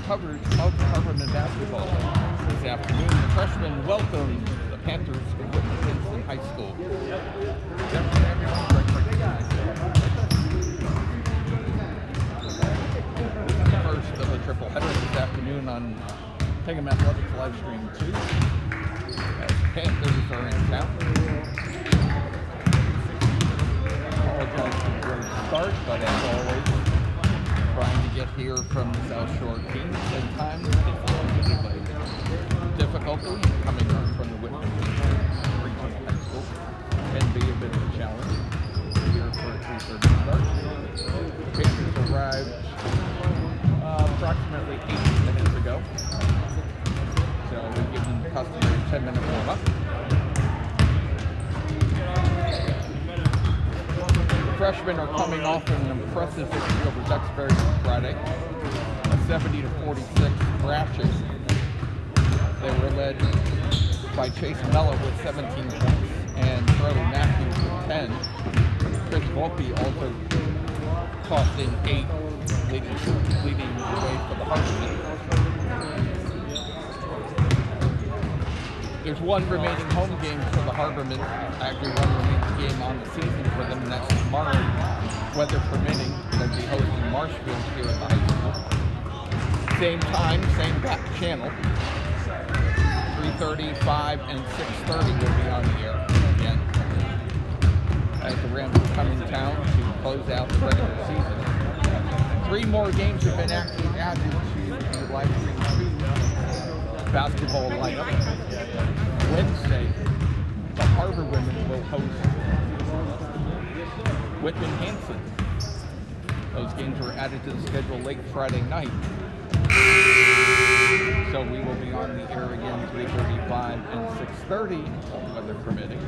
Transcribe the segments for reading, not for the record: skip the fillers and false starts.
coverage of Harborwomen basketball. This afternoon, the Freshmen welcome the Panthers of Whitman-Hanson High School. Good afternoon, everyone. This is the first of a triple header this afternoon on Hingham Athletics live stream 2. As Panthers are in town. Apologize for the great start, but as always, trying to get here from the South Shore team at times difficulty coming up from the Whitman Regional High School can be a bit of a challenge here for a 3:30 start. The Panthers arrived approximately 8 minutes ago, so we give them the customary 10-minute warm-up. Freshmen are coming off an impressive victory over Duxbury Friday, a 70-46 thrashing. They were led by Chase Mello with 17 points and Charlie Matthews with 10. Chris Volpe also tossed in 8, leading the way for the Harborwomen. There's one remaining home game for the Harborwomen, actually one remaining game on the season for them, and that's tomorrow, weather permitting. They'll be hosting Marshfield here at the high school. Same time, same back channel. 3:30, 5, and 6:30 will be on the air again, as the Rams come in town to close out the regular season. 3 more games have been actually added to the live stream 2 basketball lineup. Wednesday, the Harborwomen will host Whitman-Hanson. Those games were added to the schedule late Friday night. So we will be on the air again 3:35 and 6:30, weather permitting.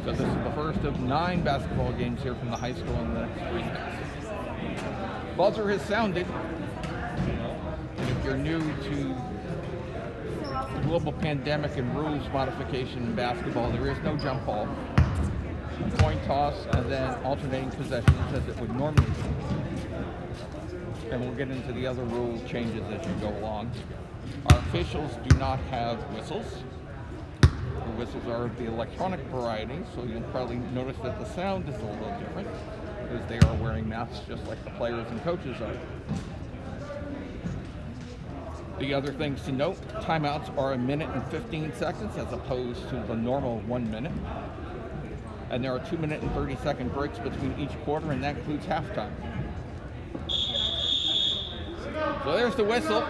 So this is the first of 9 basketball games here from the high school in the next 3 minutes. Buzzer has sounded. And if you're new to the global pandemic and rules modification in basketball, there is no jump ball, coin toss, and then alternating possessions as it would normally be. And we'll get into the other rule changes as you go along. Our officials do not have whistles. The whistles are of the electronic variety, so you'll probably notice that the sound is a little different because they are wearing masks just like the players and coaches are. The other things to note, timeouts are 1 minute and 15 seconds as opposed to the normal 1 minute. And there are 2-minute and 30-second breaks between each quarter, and that includes halftime. So there's the whistle.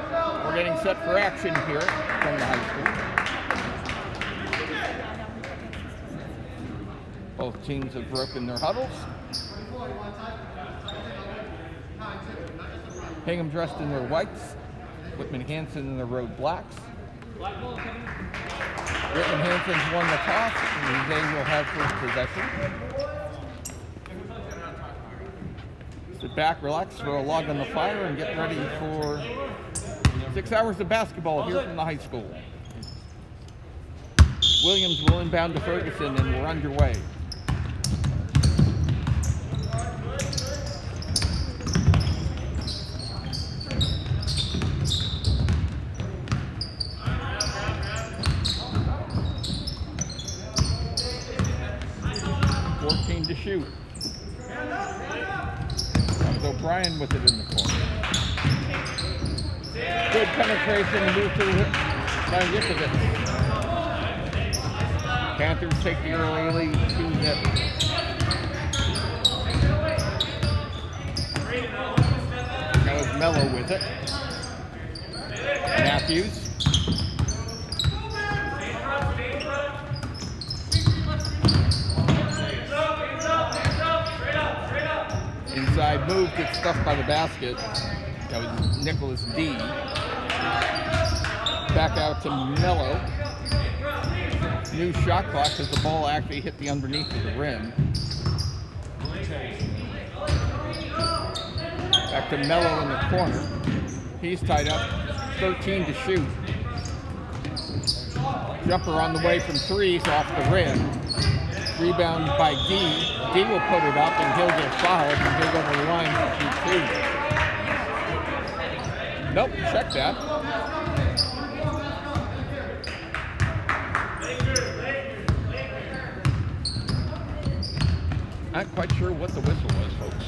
We're getting set for action here from the high school. Both teams have broken their huddles. Hingham dressed in their whites. Whitman-Hanson in the road blacks. Whitman-Hanson's won the toss, and they will have first possession. Sit back, relax, throw a log on the fire, and get ready for 6 hours of basketball here from the high school. Williams will inbound to Ferguson, and we're underway. To shoot. O'Brien with it in the corner. Good penetration, move to by Yikovich. Panthers take the early lead, 2-0. Now it's Mello with it. Matthews. Inside move, gets stuffed by the basket. That was Nicholas D. Back out to Mello. New shot clock because the ball actually hit the underneath of the rim. Back to Mello in the corner. He's tied up, 13 to shoot. Jumper on the way from 3's off the rim. Rebound by D. D will put it up and he'll get fouled and he'll go to the line for 2. Nope, check that. Not quite sure what the whistle was, folks.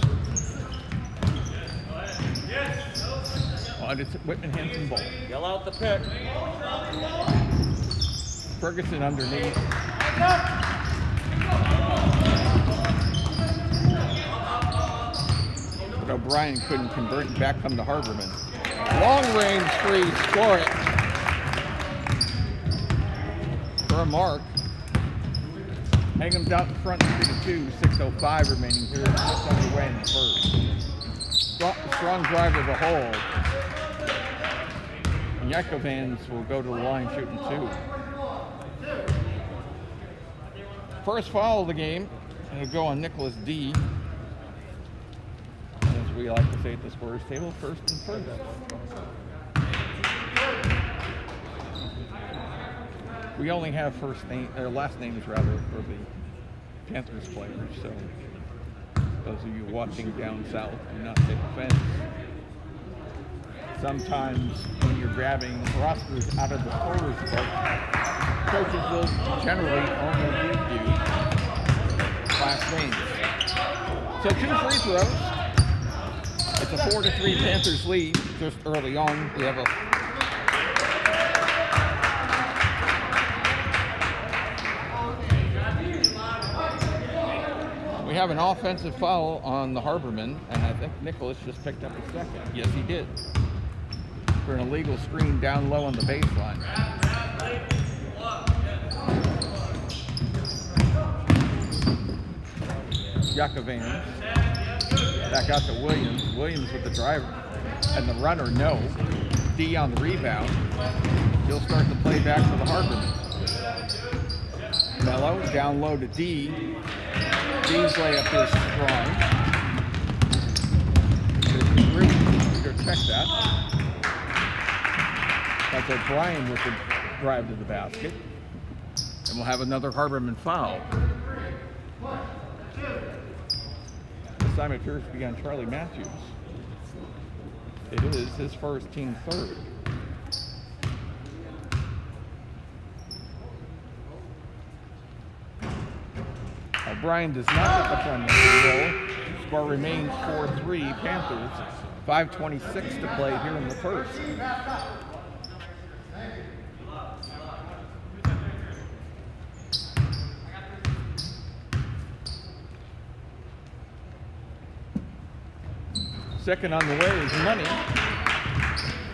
But it's Whitman-Hanson ball. Yell out the pick. Ferguson underneath. But O'Brien couldn't convert and back come to Harborwomen. Long range three, score it. For a mark. Hangham's out in front 3-2, 6:05 remaining here, just underway in the first. Strong drive of the hole. And Yakovans will go to the line shooting 2. First foul of the game, and it'll go on Nicholas D. As we like to say at the scorers table, first and first. We only have first name or last names rather for the Panthers players, so those of you watching down south do not take offense. Sometimes when you're grabbing rosters out of the scorers book, coaches will generally only read you last names. So 2 free throws. It's a 4-3 Panthers lead just early on. We have an offensive foul on the Harbormen, and I think Nicholas just picked up a second. Yes, he did. For an illegal screen down low on the baseline. Yakovans. Back out to Williams. Williams with the driver. And the runner, no. D on the rebound. He'll start the play back for the Harbormen. Mello down low to D. D's layup is strong. Really check that. That's O'Brien with the drive to the basket. And we'll have another Harborman foul. This time it appears to be on Charlie Matthews. It is his first, team third. O'Brien does not get the front end goal. Score remains 4-3 Panthers. 5:26 to play here in the first. Second on the way is Money,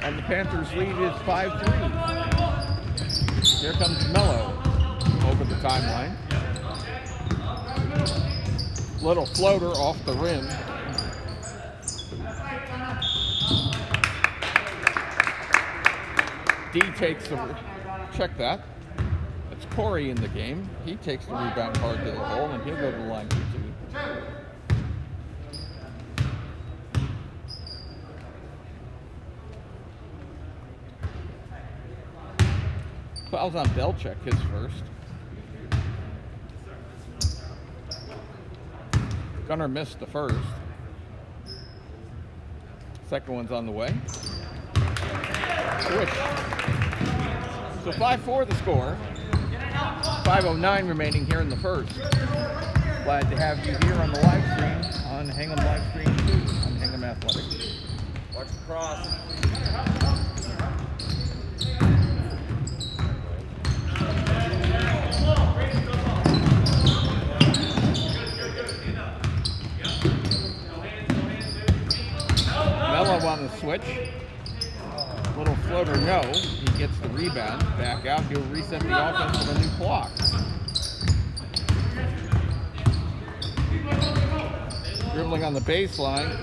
and the Panthers lead is 5-3. Here comes Mello over the timeline. Little floater off the rim. D takes the, check that. It's Corey in the game. He takes the rebound hard to the hole, and he'll go to the line for 2. Fouls on Belcheck, his first. Gunner missed the first. Second one's on the way. Switch. So 5-4 the score. 5:09 remaining here in the first. Glad to have you here on the live stream, on Hingham Live Stream 2, on Hingham Athletics. Watch the cross. Mello on the switch. Little floater, no. He gets the rebound. Back out. He'll reset the offense with a new clock. Dribbling on the baseline.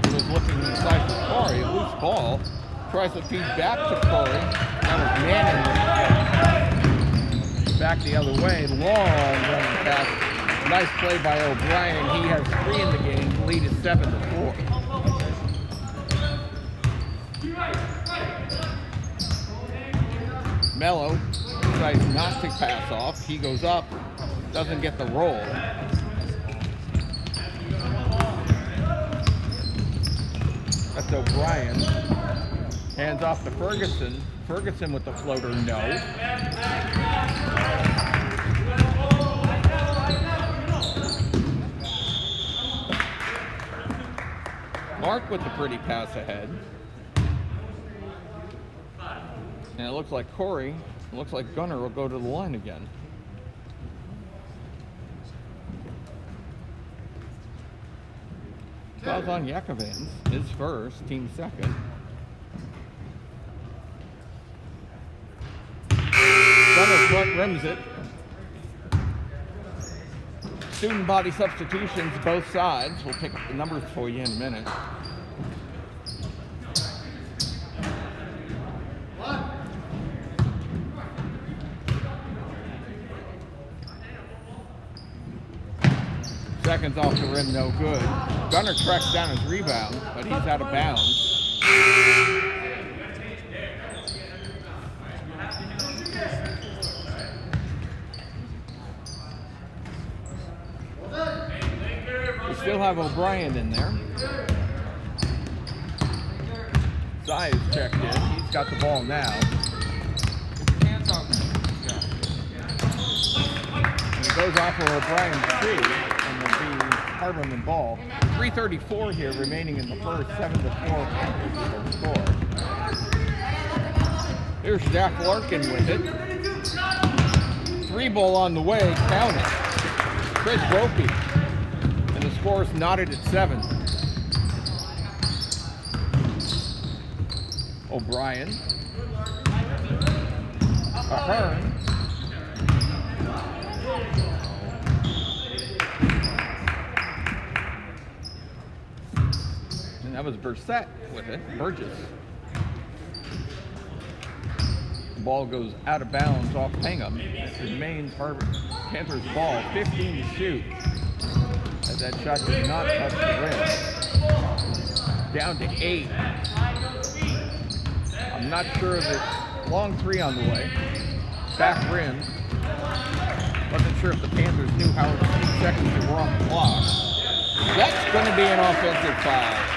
He was looking inside for Corey. A loose ball. Tries to feed back to Corey. That was Manning. Back the other way. Long running pass. Nice play by O'Brien. He has 3 in the game. The lead is 7-4. Mello decides not to pass off. He goes up, doesn't get the roll. That's O'Brien. Hands off to Ferguson. Ferguson with the floater, no. Mark with the pretty pass ahead. And it looks like Gunner will go to the line again. Fouls on Yakovans, his first, team second. Gunner front rims it. Student body substitutions both sides. We'll pick up the numbers for you in a minute. Seconds off the rim, no good. Gunner tracks down his rebound, but he's out of bounds. We still have O'Brien in there. Zai is checked in. He's got the ball now. And it goes off of O'Brien's tree. Harborwomen ball. 3:34 here remaining in the first. 7-4 Panthers score. Here's Jack Larkin with it. 3-ball on the way. Count it. Chris Ropey. And the score's knotted at 7. O'Brien. Ahern. That was Brissett with it, Burgess. The ball goes out of bounds off Hingham. It remains Panthers ball, 15 to shoot. As that shot did not touch the rim. Down to 8. I'm not sure that long 3 on the way. Back rim. Wasn't sure if the Panthers knew how 2 seconds they were on the clock. That's going to be an offensive foul.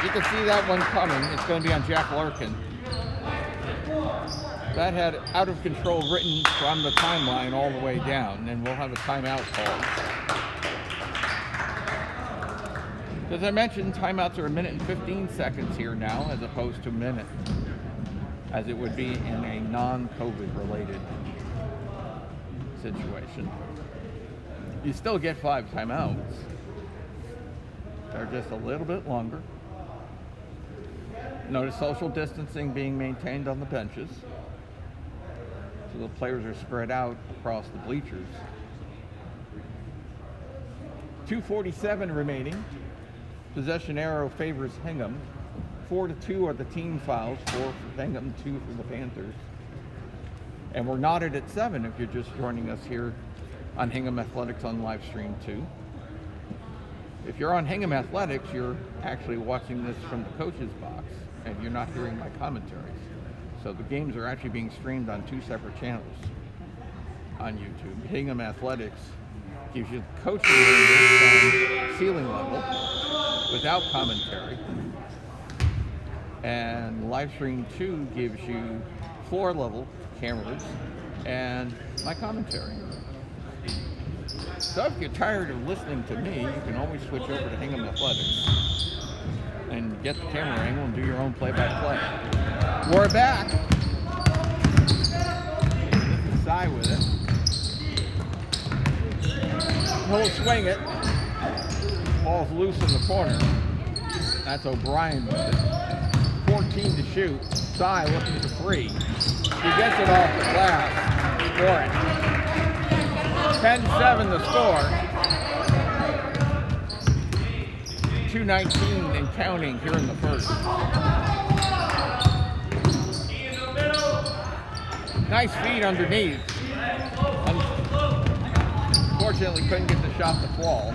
You can see that one coming. It's going to be on Jack Larkin. That had out of control written from the timeline all the way down, and we'll have a timeout called. As I mentioned, timeouts are 1 minute and 15 seconds here now, as opposed to a minute, as it would be in a non-COVID related situation. You still get 5 timeouts. They're just a little bit longer. Notice social distancing being maintained on the benches. So the players are spread out across the bleachers. 2:47 remaining. Possession arrow favors Hingham. 4-2 are the team fouls. 4 for Hingham, 2 for the Panthers. And we're knotted at 7 if you're just joining us here on Hingham Athletics on live stream 2. If you're on Hingham Athletics, you're actually watching this from the coach's box, and you're not hearing my commentaries. So the games are actually being streamed on 2 separate channels on YouTube. Hingham Athletics gives you coaching areas on ceiling level without commentary. And live stream 2 gives you floor level cameras and my commentary. So if you're tired of listening to me, you can always switch over to Hingham Athletics and get the camera angle and do your own play-by-play. We're back. This is Cy with it. He'll swing it. Ball's loose in the corner. That's O'Brien with it. 14 to shoot. Cy looking for 3. He gets it off the glass. Score it. 10-7 the score. 2:19 and counting here in the first. Nice feed underneath. Unfortunately, couldn't get the shot to fall.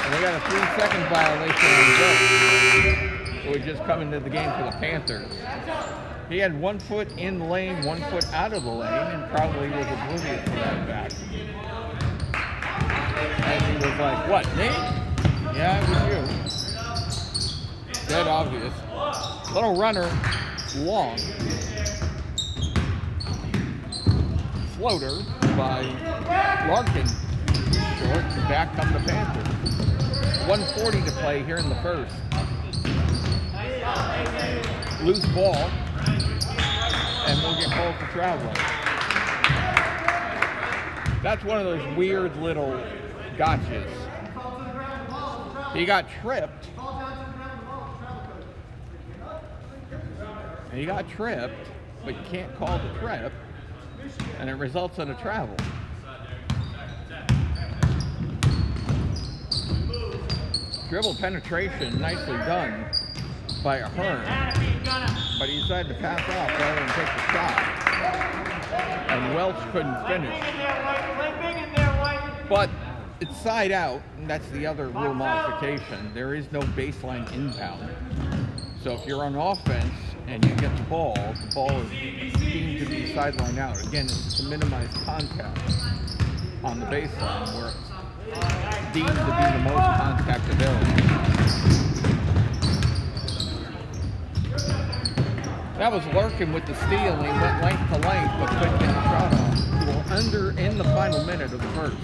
And we got a 3-second violation on the go. So we just come into the game for the Panthers. He had 1 foot in the lane, 1 foot out of the lane, and probably was oblivious to that. like, what, me? Yeah, it was you. Dead obvious. Little runner, long. Floater by Larkin. Short, back come the Panthers. 1:40 to play here in the first. Loose ball, and we'll get called for traveling. That's one of those weird little gotchas. He got tripped. He got tripped, but you can't call the trip, and it results in a travel. Dribble penetration, nicely done by a Hearn, but he decided to pass off rather than take the shot, and Welch couldn't finish. But it's side out, and that's the other rule modification. There is no baseline inbound. So if you're on offense and you get the ball is deemed to be sideline out. Again, it's to minimize contact on the baseline, where it's deemed to be the most contact available. That was Larkin with the steal, and he went length to length, but couldn't get the shot off. Well, under in the final minute of the first.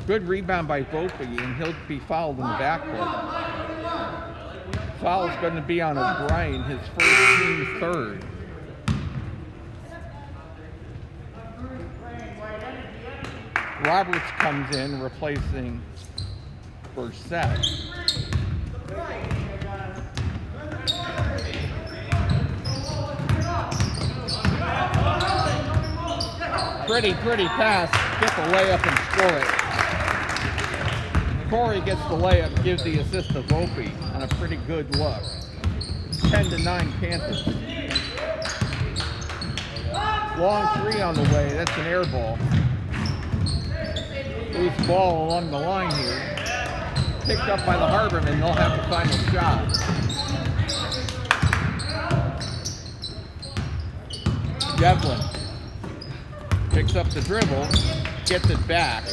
Good rebound by Volpe, and he'll be fouled in the backcourt. Foul's going to be on O'Brien, his first team third. Roberts comes in, replacing Brissett. Pretty pass. Get the layup and score it. Corey gets the layup, gives the assist to Volpe on a pretty good look. 10-9 Panthers. Long three on the way. That's an air ball. Loose ball along the line here. Picked up by the Harborwomen. They'll have the final shot. Devlin picks up the dribble, gets it back.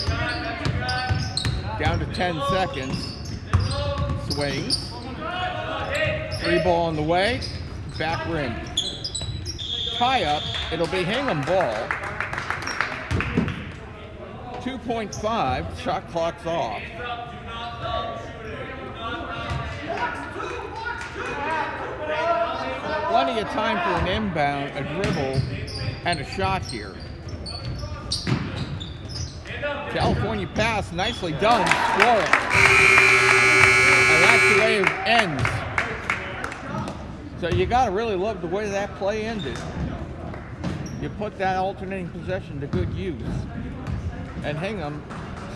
Down to 10 seconds. Swings. Three ball on the way. Back rim. Tie up. It'll be Hingham ball. 2.5. Shot clock's off. Plenty of time for an inbound, a dribble, and a shot here. California pass, nicely done. Score it. And that's the way it ends. So you got to really love the way that play ended. You put that alternating possession to good use. And Hingham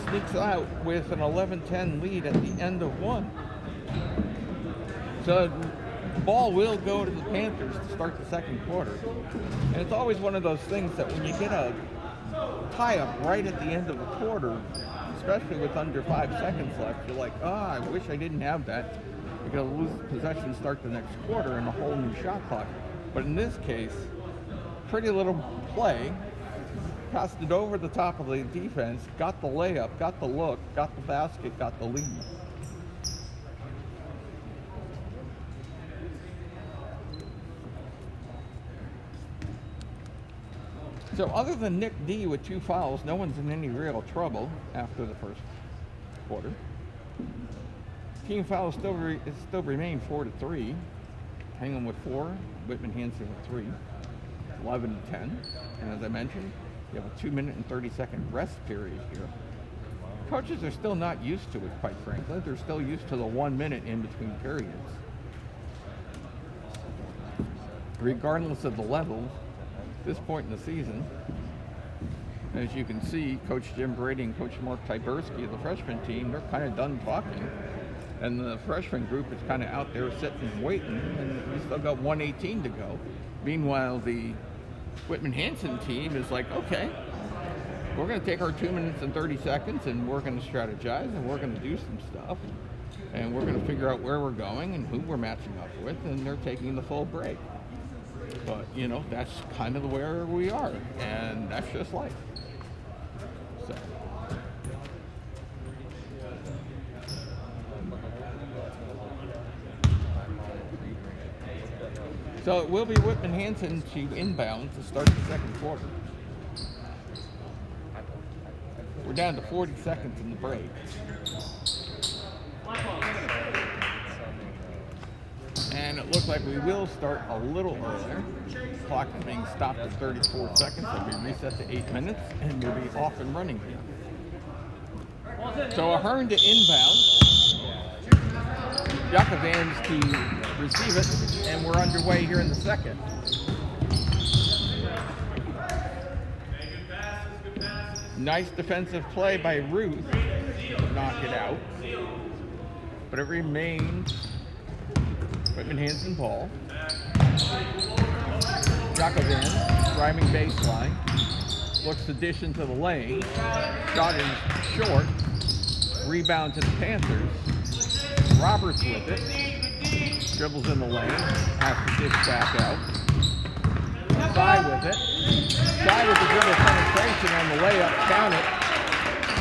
sneaks out with an 11-10 lead at the end of one. So the ball will go to the Panthers to start the second quarter. And it's always one of those things that when you get a tie up right at the end of a quarter, especially with under 5 seconds left, you're like, I wish I didn't have that. You're going to lose possession, start the next quarter, and a whole new shot clock. But in this case, pretty little play, passed it over the top of the defense, got the layup, got the look, got the basket, got the lead. So other than Nick D with 2 fouls, no one's in any real trouble after the first quarter. Team fouls still remain 4-3. Hingham with 4, Whitman-Hanson with 3, 11-10. And as I mentioned, you have a 2-minute and 30-second rest period here. Coaches are still not used to it, quite frankly. They're still used to the 1 minute in between periods. Regardless of the level, at this point in the season, as you can see, Coach Jim Brady and Coach Mark Tyberski of the freshman team, they're kind of done talking. And the freshman group is kind of out there sitting and waiting, and we still got 1:18 to go. Meanwhile, the Whitman-Hanson team is like, okay, we're going to take our 2 minutes and 30 seconds, and we're going to strategize, and we're going to do some stuff, and we're going to figure out where we're going and who we're matching up with, and they're taking the full break. But, you know, that's kind of where we are, and that's just life. So it will be Whitman-Hanson to inbound to start the second quarter. We're down to 40 seconds in the break. And it looks like we will start a little earlier. Clock is being stopped at 34 seconds. It'll be reset to 8 minutes, and we'll be off and running here. So a Hearn to inbound. Jakobans to receive it, and we're underway here in the second. Nice defensive play by Ruth to knock it out. But it remains Whitman-Hanson ball. Jakobans driving baseline. Looks to dish into the lane. Shot is short. Rebound to the Panthers. Roberts with it. Dribbles in the lane. Has to dish back out. Sai with it. Sai with the dribble penetration on the layup. Count it.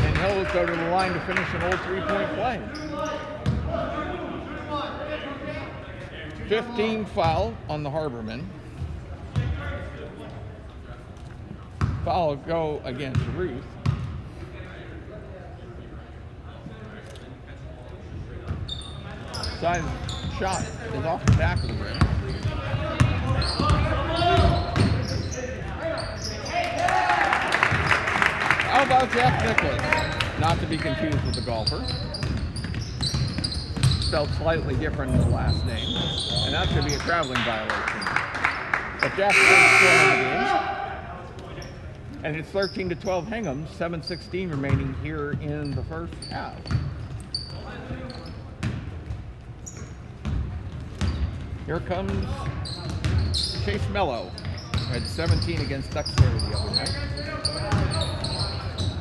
And he'll go to the line to finish an old three-point play. 15 foul on the Harbormen. Foul will go against Ruth. Side shot is off the back of the rim. How about Jeff Nicholas? Not to be confused with the golfer. Spelled slightly different in the last name. And that's going to be a traveling violation. But Jeff is still in the game. And it's 13-12 Hingham, 7:16 remaining here in the first half. Here comes Chase Mello, who had 17 against Duxbury the other night.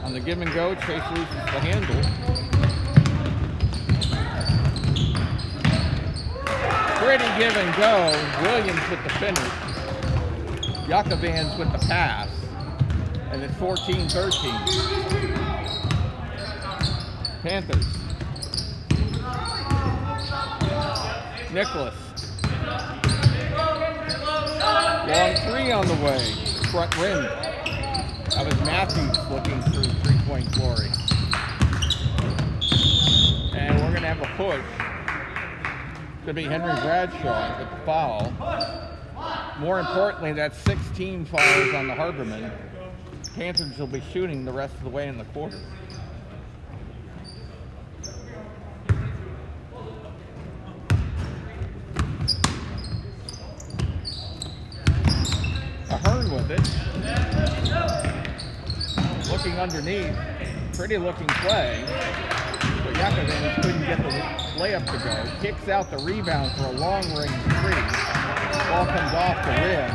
On the give and go, Chase loses the handle. Pretty give and go. Williams with the finish. Jakobans with the pass. And it's 14-13. Panthers. Nicholas. Long three on the way. Front rim. That was Matthews looking through three-point glory. And we're going to have a push. It's going to be Henry Bradshaw with the foul. More importantly, that's 16 fouls on the Harbormen. Panthers will be shooting the rest of the way in the quarter. Ahern with it. Looking underneath. Pretty looking play. But Jakobans couldn't get the layup to go. Kicks out the rebound for a long range three. Ball comes off the rim.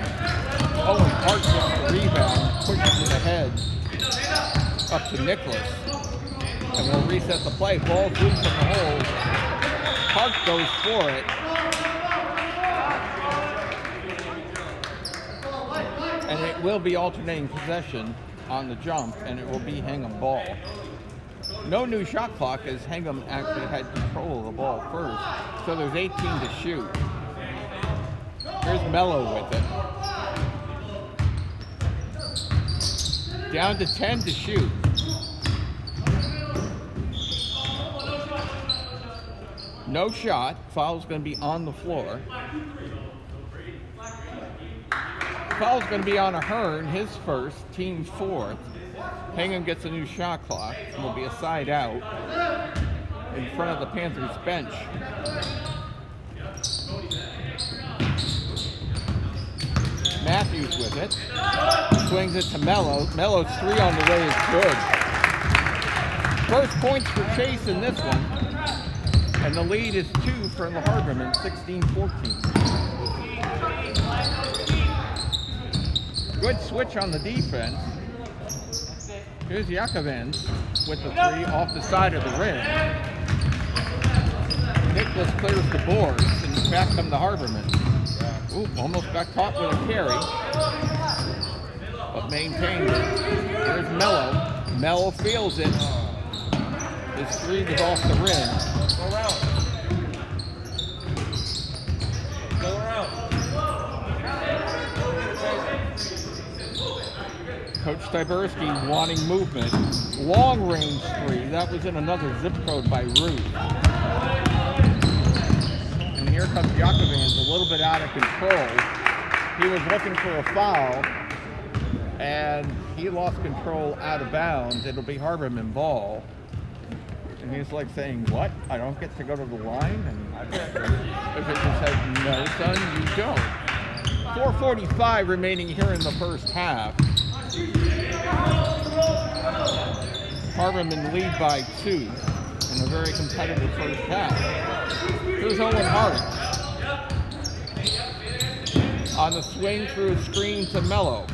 Owen Hart gets the rebound. Pushes it ahead. Up to Nicholas. And we'll reset the play. Ball loose in the hole. Hart goes for it. And it will be alternating possession on the jump, and it will be Hingham ball. No new shot clock as Hingham actually had control of the ball first. So there's 18 to shoot. Here's Mello with it. Down to 10 to shoot. No shot. Foul's going to be on the floor. Foul's going to be on Ahern, his first, team fourth. Hingham gets a new shot clock, and will be a side out in front of the Panthers bench. Matthews with it. Swings it to Mello. Mello's three on the way is good. First points for Chase in this one. And the lead is 2 for the Harbormen, 16-14. Good switch on the defense. Here's Jakobans with the three off the side of the rim. Nicholas clears the boards, and back come the Harbormen. Ooh, almost got caught with a carry, but maintained it. Here's Mello. Mel feels it. His three was off the rim. Go around. Go around. Coach Tyberski wanting movement. Long range three. That was in another zip code by Ruth. And here comes Yakovans, a little bit out of control. He was looking for a foul, and he lost control out of bounds. It'll be Harborwomen ball. And he's like saying, what? I don't get to go to the line? And official said, no, son, you don't. 4:45 remaining here in the first half. Harborwomen lead by 2 in a very competitive first half. Here's Owen Hart. On the swing through a screen to Mello.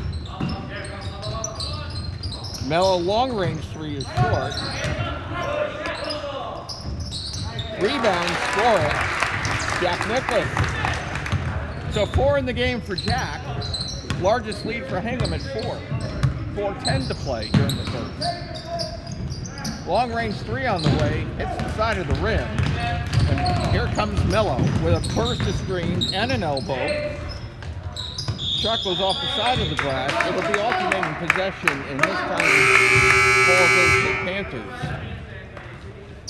Mello long range three is short. Rebound, score it. Jack Nicholas. So 4 in the game for Jack. Largest lead for Hingham at 4. 4:10 to play here in the first. Long range three on the way. Hits the side of the rim. And here comes Mello with a burst of screens and an elbow. Shot goes off the side of the glass. It'll be alternating possession, and this time ball goes to the Panthers.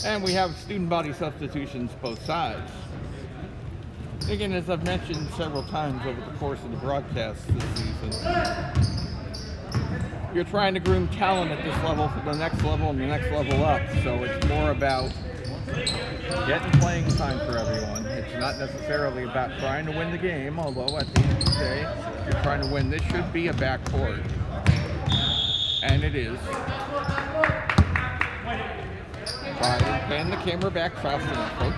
And we have student body substitutions both sides. Again, as I've mentioned several times over the course of the broadcast this season, you're trying to groom talent at this level for the next level and the next level up. So it's more about getting playing time for everyone. It's not necessarily about trying to win the game, although at the end of the day, you're trying to win. This should be a backcourt. And it is. Pan the camera back fast enough, folks.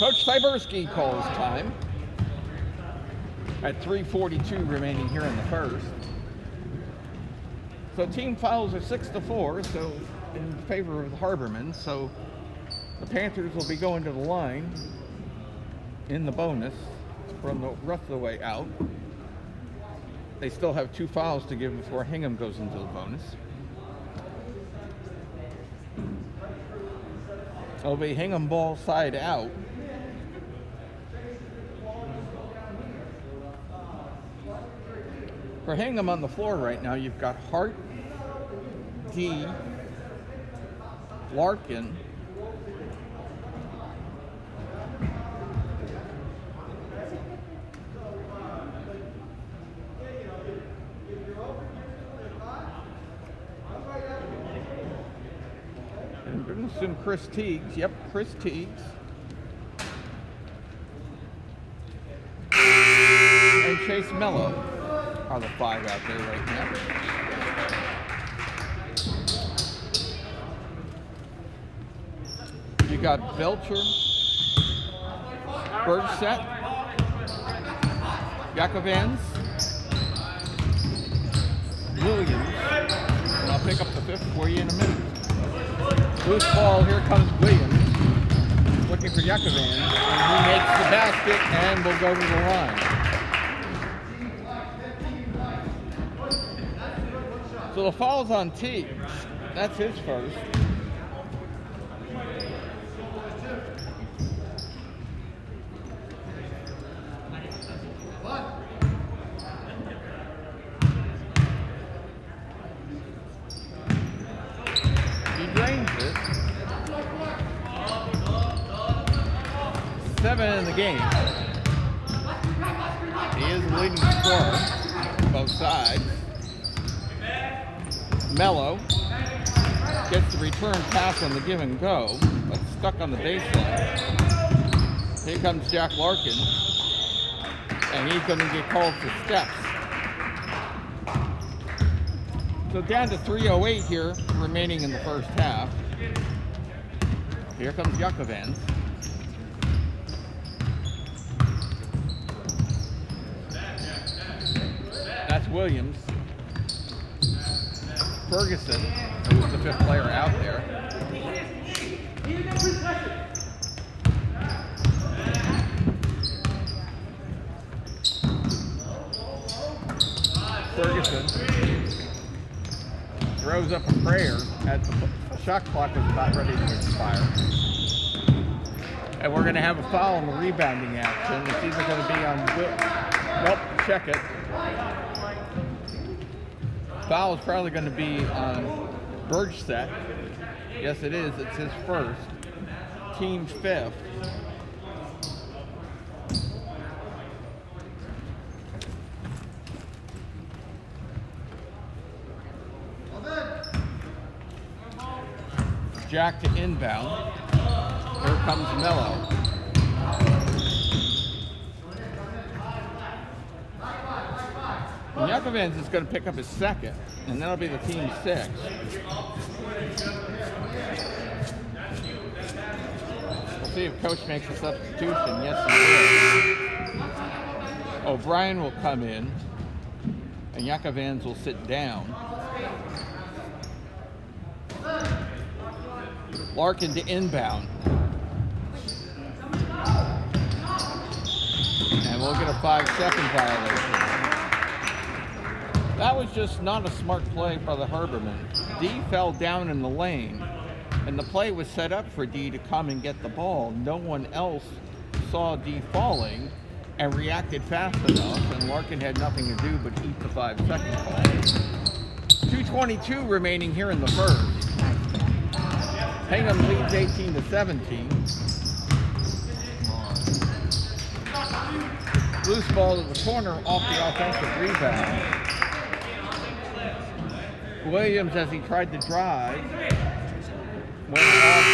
Coach Tyberski calls time at 3:42 remaining here in the first. So team fouls are 6-4, so in favor of the Harborwomen. So the Panthers will be going to the line in the bonus from the rest of the way out. They still have 2 fouls to give before Hingham goes into the bonus. It'll be Hingham ball side out. For Hingham on the floor right now, you've got Hart, D, Larkin, and we're going to assume Chris Teagues. Yep, Chris Teagues. And Chase Mello are the 5 out there right now. You got Belcher, Bergset, Yakovans, Williams, and I'll pick up the 5th for you in a minute. Loose ball, here comes Williams, looking for Yakovans, and he makes the basket and will go to the line. So the foul's on Teagues. That's his first. He drains it. 7 in the game. He is the leading scorer, both sides. Mello gets the return pass on the give and go, but stuck on the baseline. Here comes Jack Larkin, and he's going to get called for steps. So down to 3:08 here, remaining in the first half. Here comes Yakovans. That's Williams. Ferguson, who was the 5th player out there. throws up a prayer at the shot clock was about ready to expire. And we're going to have a foul in the rebounding action. It's either going to be on nope, check it. Foul is probably going to be on Bergstedt. Yes, it is. It's his first. Team's fifth. Jack to inbound. Here comes Mello. Yakavans is going to pick up his second, and that'll be the team's sixth. We'll see if Coach makes a substitution. Yes, he will. O'Brien will come in, and Yakavans will sit down. Larkin to inbound. And we'll get a 5-second violation. That was just not a smart play by the Harborwomen. D fell down in the lane, and the play was set up for D to come and get the ball. No one else saw D falling and reacted fast enough, and Larkin had nothing to do but eat the 5-second call. 2:22 remaining here in the first. Hingham leads 18-17. Loose ball to the corner off the offensive rebound. Williams, as he tried to drive, went off.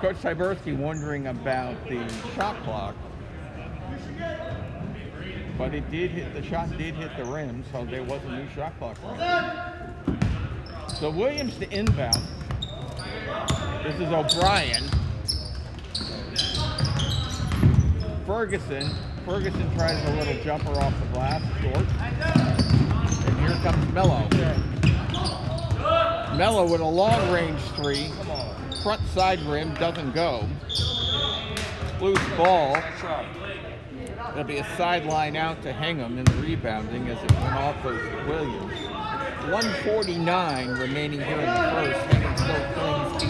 Coach Tyberski wondering about the shot clock, but it did hit, the shot did hit the rim, so there was a new shot clock. So Williams to inbound. This is O'Brien. Ferguson tries a little jumper off the glass, short. And here comes Mello. Mello with a long range three. Front side rim doesn't go. Loose ball. There'll be a sideline out to Hingham in the rebounding as it went off of Williams. 1:49 remaining here in the first. Hingham still clings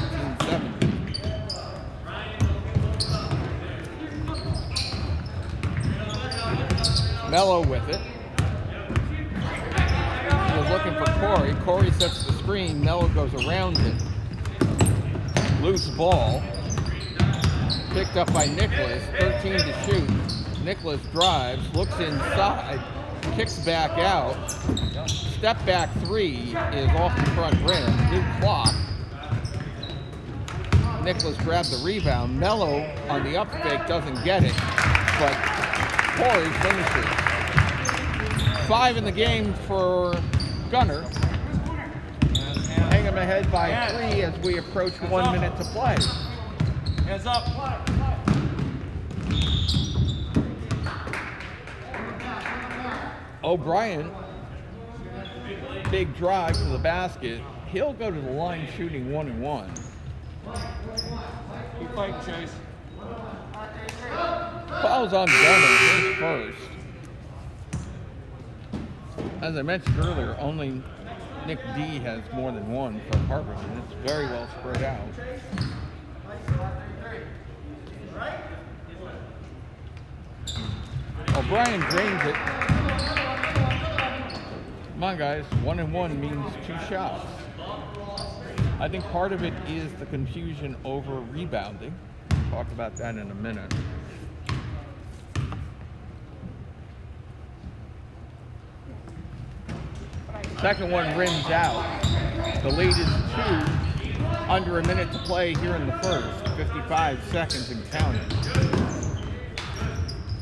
18-7. Mello with it. He was looking for Corey. Corey sets the screen. Mello goes around it. Loose ball. Picked up by Nicholas. 13 to shoot. Nicholas drives, looks inside, kicks back out. Step back three is off the front rim. New clock. Nicholas grabbed the rebound. Mello on the up fake doesn't get it, but Corey finishes. 5 in the game for Gunner. Hingham ahead by 3 as we approach 1 minute to play. Hands up. O'Brien, big drive to the basket. He'll go to the line shooting 1-1. Keep fighting, Chase. Fouls on Gunner, his first. As I mentioned earlier, only Nick D has more than one for Harvard, and it's very well spread out. O'Brien drains it. Come on, guys. 1-1 means 2 shots. I think part of it is the confusion over rebounding. We'll talk about that in a minute. Second one rims out. The lead is 2. Under a minute to play here in the first. 55 seconds and counting.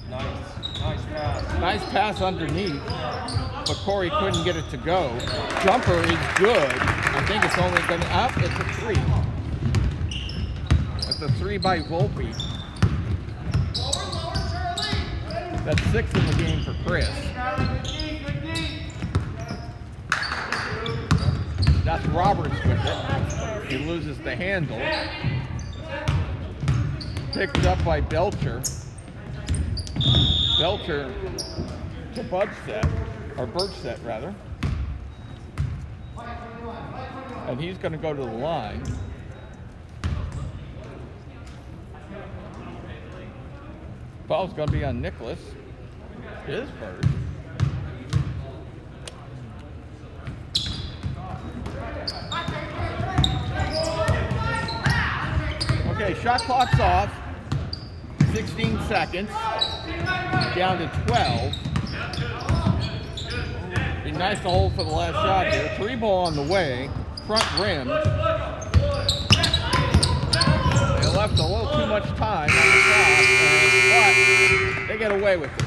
Nice pass. Nice pass underneath, but Corey couldn't get it to go. Jumper is good. I think it's only going to up. It's a 3. It's a 3 by Volpe. That's 6 in the game for Chris. That's Roberts with it. He loses the handle. Picked up by Belcher. Belcher to Budset, or Burchset rather. And he's going to go to the line. Foul's going to be on Nicholas. His first. Okay, shot clock's off. 16 seconds. Down to 12. Be nice to hold for the last shot here. 3 ball on the way. Front rim. They left a little too much time on the clock, but they get away with it.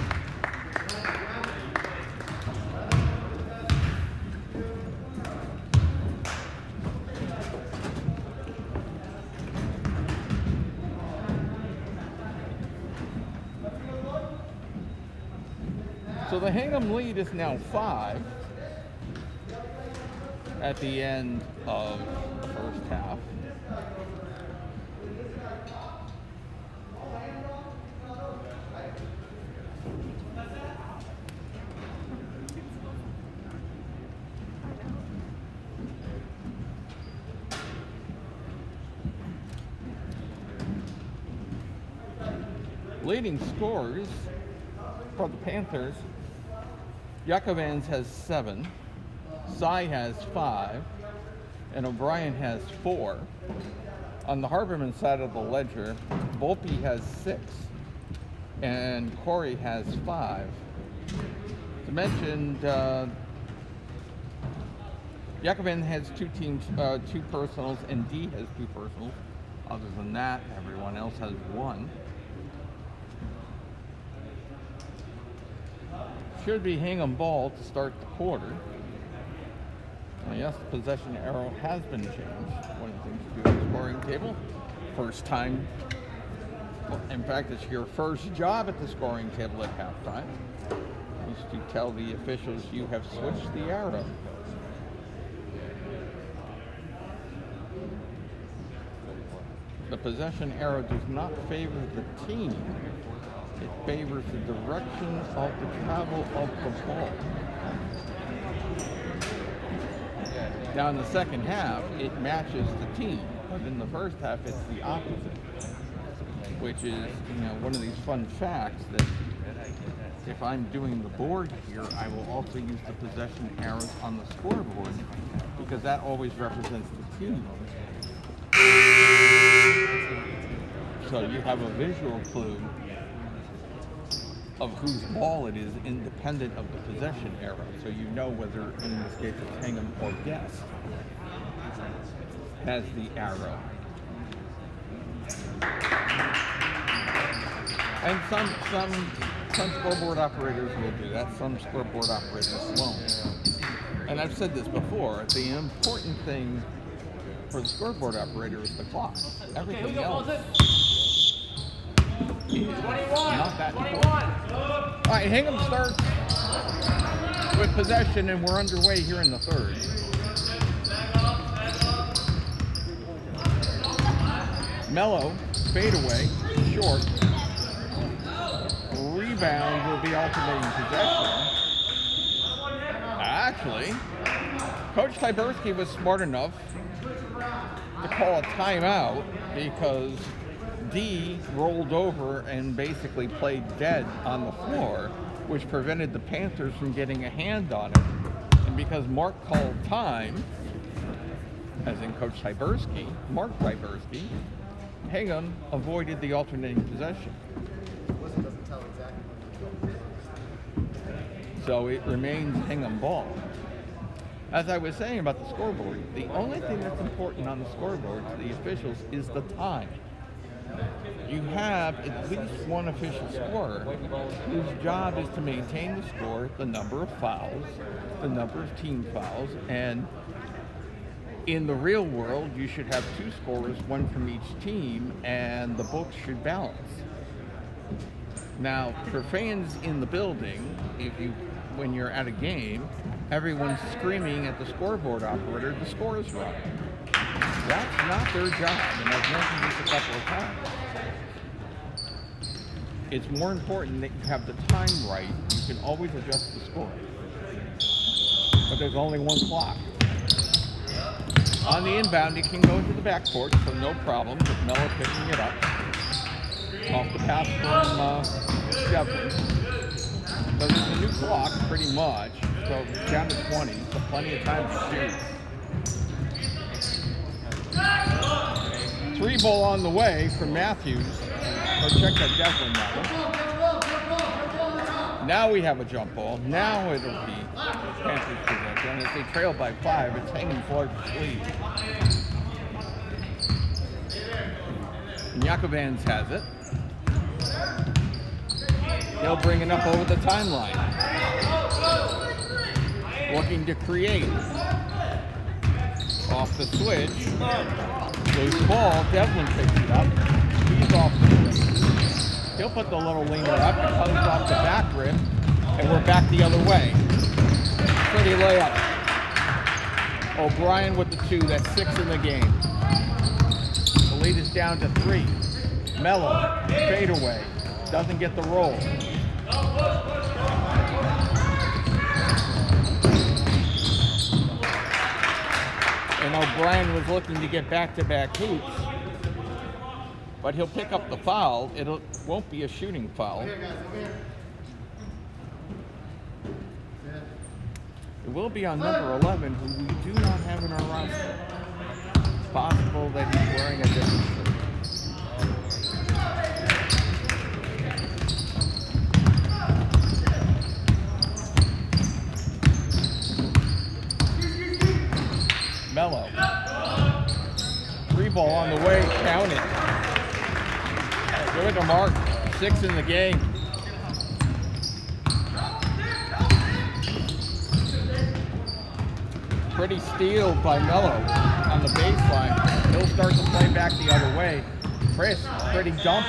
So the Hingham lead is now 5 at the end of the first half. Leading scorers for the Panthers, Yakovans has 7, Cy has 5, and O'Brien has 4. On the Harborwomen side of the ledger, Volpe has 6, and Corey has 5. To mention, Yakovan has 2 personals, and D has 2 personals. Other than that, everyone else has 1. Should be Hingham ball to start the quarter. Yes, the possession arrow has been changed. One of the things you do on the scoring table. First time, well, in fact, it's your first job at the scoring table at halftime, is to tell the officials you have switched the arrow. The possession arrow does not favor the team. It favors the direction of the travel of the ball. Now in the second half, it matches the team, but in the first half, it's the opposite, which is, one of these fun facts that if I'm doing the board here, I will also use the possession arrows on the scoreboard because that always represents the team. So you have a visual clue of whose ball it is independent of the possession arrow. So you know whether, in this case, it's Hingham or Guest has the arrow. And some scoreboard operators will do that, some scoreboard operators won't. And I've said this before, the important thing for the scoreboard operator is the clock. Everything else is not that important. All right, Hingham starts with possession, and we're underway here in the third. Mello, fadeaway, short. Rebound will be alternating possession. Actually, Coach Tyberski was smart enough to call a timeout because D rolled over and basically played dead on the floor, which prevented the Panthers from getting a hand on it. And because Mark called time, as in Coach Tyberski, Mark Tyberski, Hingham avoided the alternating possession. So it remains Hingham ball. As I was saying about the scoreboard, the only thing that's important on the scoreboard to the officials is the time. You have at least one official scorer whose job is to maintain the score, the number of fouls, the number of team fouls, and in the real world, you should have 2 scorers, one from each team, and the books should balance. Now, for fans in the building, when you're at a game, everyone's screaming at the scoreboard operator, the score is wrong. That's not their job, and I've mentioned this a couple of times. it's more important that you have the time right. You can always adjust the score. But there's only one clock. On the inbound, it can go into the backcourt, so no problem with Mello picking it up. Off the pass from Devlin. So there's a new clock, pretty much. So down to 20, so plenty of time to shoot. 3 ball on the way from Matthews. Or check that Devlin now. Now we have a jump ball. Now it'll be Panthers possession. If they trail by 5, it's hanging Florida's lead. Yakovans has it. He'll bring it up over the timeline. Looking to create. Off the switch. Loose ball. Devlin picks it up. He's off the switch. He'll put the little leaner up. It comes off the back rim. And we're back the other way. Pretty layup. O'Brien with the 2. That's 6 in the game. The lead is down to 3. Mello, fadeaway. Doesn't get the roll. And O'Brien was looking to get back-to-back hoops. But he'll pick up the foul. It won't be a shooting foul. It will be on number 11, who we do not have in our roster. It's possible that he's wearing a different shirt. Mello. 3 ball on the way, count it. Good to Mark, 6 in the game. Pretty steal by Mello on the baseline. He'll start to play back the other way. Chris, pretty dump.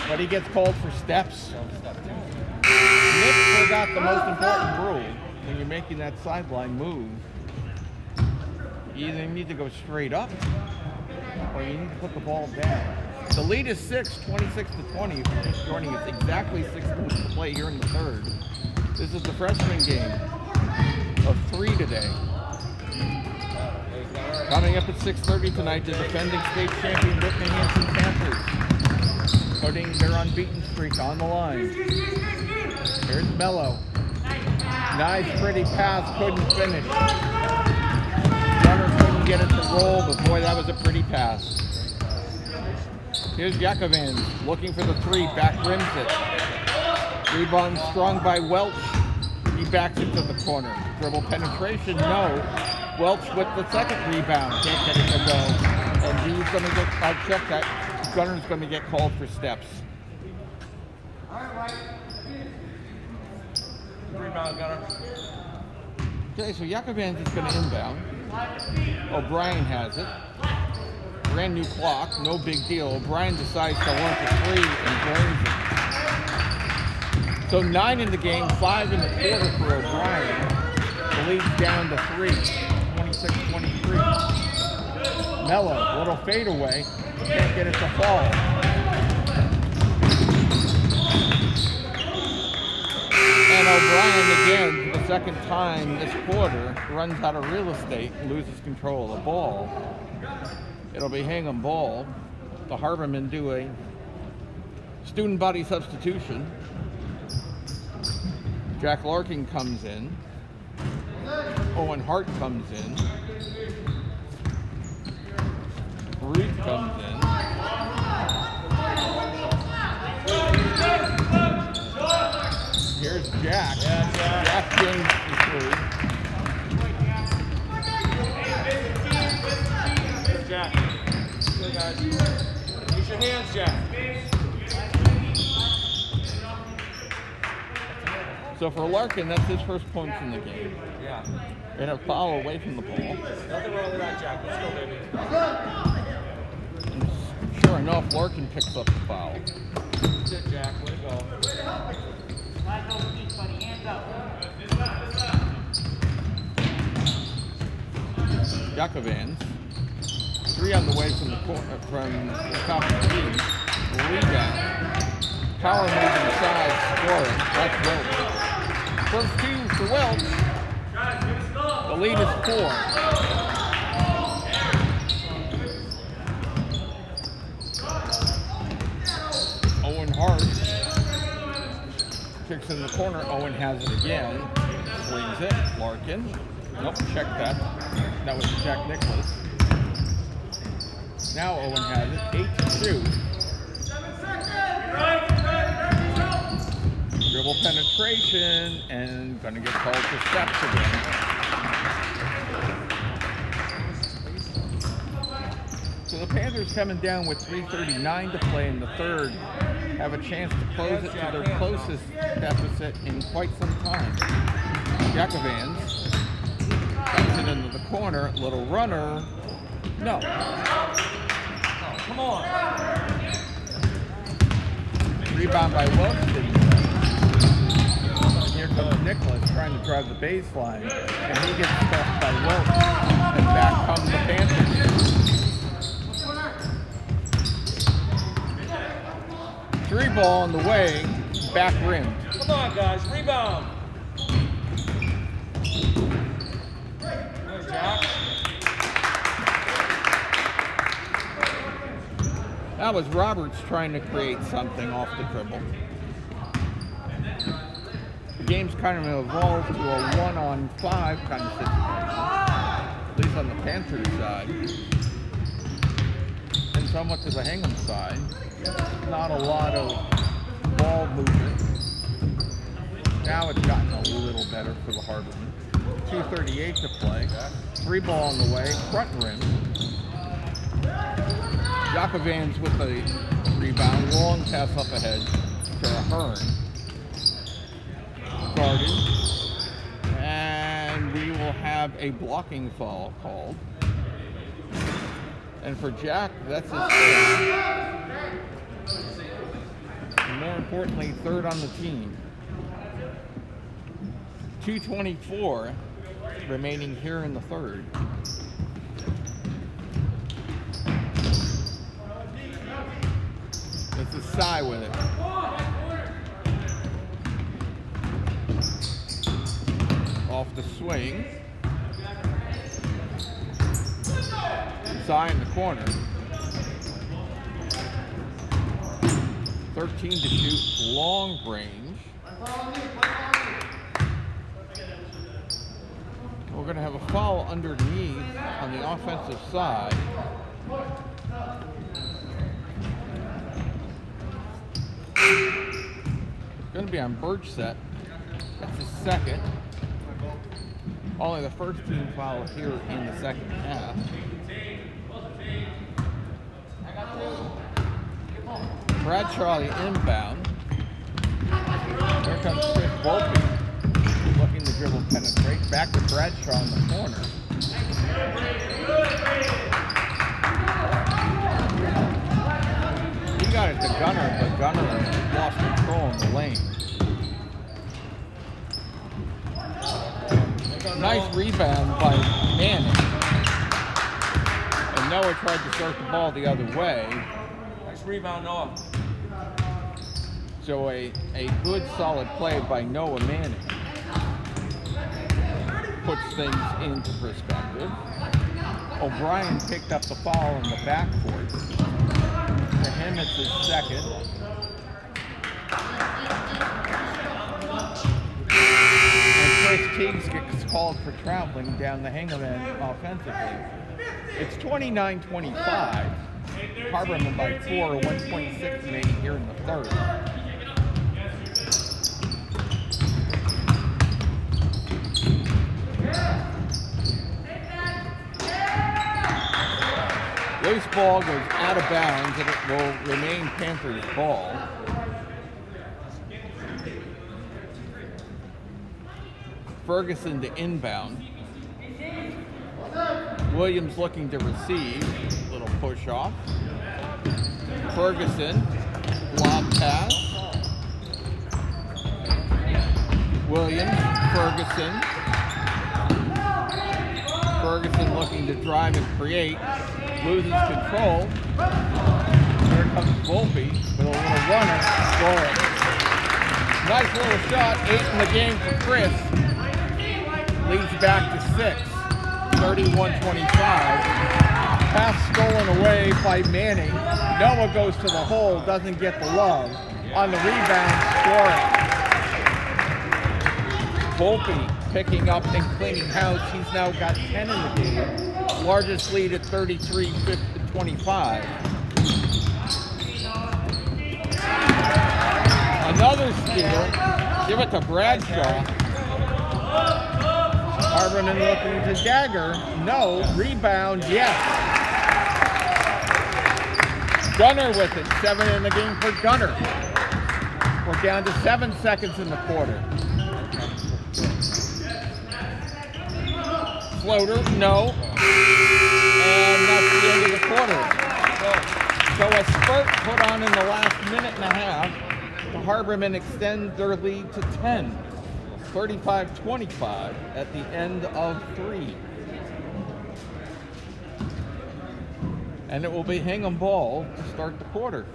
But he gets called for steps. Nick forgot the most important rule. When you're making that sideline move, you either need to go straight up or you need to put the ball down. The lead is 6, 26-20. If you're just joining us, exactly 6 minutes to play here in the third. This is the freshman game of 3 today. Coming up at 6:30 tonight, the defending state champion Whitman-Hanson Panthers, putting their unbeaten streak on the line. Here's Mello. Nice, pretty pass, couldn't finish. Runner couldn't get it to roll, but boy, that was a pretty pass. Here's Yakovans looking for the 3, back rims it. Rebound strong by Welch. He backs it to the corner. Dribble penetration, no. Welch with the second rebound, can't get it to go. And he's going to get, I'll check that. Gunner's going to get called for steps. Rebound, Gunner. Okay, so Yakovans is going to inbound. O'Brien has it. Brand new clock, no big deal. O'Brien decides to launch a 3 and drains it. So 9 in the game, 5 in the quarter for O'Brien. The lead's down to 3, 26-23. Mello, little fadeaway, can't get it to fall. And O'Brien again, for the second time this quarter, runs out of real estate and loses control of the ball. It'll be Hingham ball. The Harborwomen do a student body substitution. Jack Larkin comes in. Owen Hart comes in. Ruth comes in. Here's Jack. Jack gains the 3. Jack. Good, guys. Use your hands, Jack. So for Larkin, that's his first points in the game. Yeah. And a foul away from the ball. Nothing wrong with that, Jack. Let's go, baby. And sure enough, Larkin picks up the foul. That's it, Jack. Way to go. Yakovans. 3 on the way from the top of the key. rebound. Power move inside, scoring. That's Welch. First two for Welch. The lead is 4. Owen Hart kicks in the corner. Owen has it again. Swings it. Larkin. Nope, check that. That was Jack Nicholas. Now Owen has it. 8-2. Dribble penetration and gonna get called for steps again. So the Panthers coming down with 3:39 to play in the third have a chance to close it to their closest deficit in quite some time. Jakovans comes it into the corner, little runner. No. Come on. Rebound by Welch. Here comes Nicholas trying to drive the baseline, and he gets stuffed by Welch. And back come the Panthers. 3 ball on the way, back rim. Come on, guys. Rebound. Good, Jack. That was Roberts trying to create something off the dribble. The game's kind of evolved to a 1-on-5 kind of situation, at least on the Panthers side, and somewhat to the Hingham side. Not a lot of ball movement. Now it's gotten a little better for the Harborwomen. 2:38 to play. 3 ball on the way, front rim. Jakovans with a rebound, long pass up ahead to Ahern. Guarded. And we will have a blocking foul called. And for Jack, that's his third. And more importantly, third on the team. 2:24 remaining here in the third. This is Cy with it. Off the swing. Cy in the corner. 13 to shoot, long range. We're going to have a foul underneath on the offensive side. It's going to be on Burchett. That's his second. Only the first team foul here in the second half. Bradshaw the inbound. There comes Chris Volpe looking to dribble penetrate. Back to Bradshaw in the corner. He got it to Gunner, but Gunner lost control in the lane. Nice rebound by Manning. And Noah tried to start the ball the other way. Nice rebound, Noah. So a good solid play by Noah Manning puts things into perspective. O'Brien picked up the foul in the backcourt. For him, it's his second. And Chris Teagues gets called for traveling down the Hingham end offensively. It's 29-25. Harborwomen by 4, 1:26 remaining here in the third. Loose ball goes out of bounds and it will remain Panthers ball. Ferguson to inbound. Williams looking to receive. Little push off. Ferguson, lob pass. Williams, Ferguson. Ferguson looking to drive and create. Loses control. Here comes Volpe with a little runner, scoring. Nice little shot, 8 in the game for Chris. Leads back to 6, 31-25. Pass stolen away by Manning. Noah goes to the hole, doesn't get the love. On the rebound, scoring. Volpe picking up and cleaning house. He's now got 10 in the game. Largest lead at 33-25. Another steal. Give it to Bradshaw. Harborwomen looking to dagger. No. Rebound, yes. Gunner with it. 7 in the game for Gunner. We're down to 7 seconds in the quarter. Floater, no. And that's the end of the quarter. So a spurt put on in the last minute and a half. The Harborwomen extend their lead to 10. 35-25 at the end of 3. And it will be Hingham ball to start the quarter.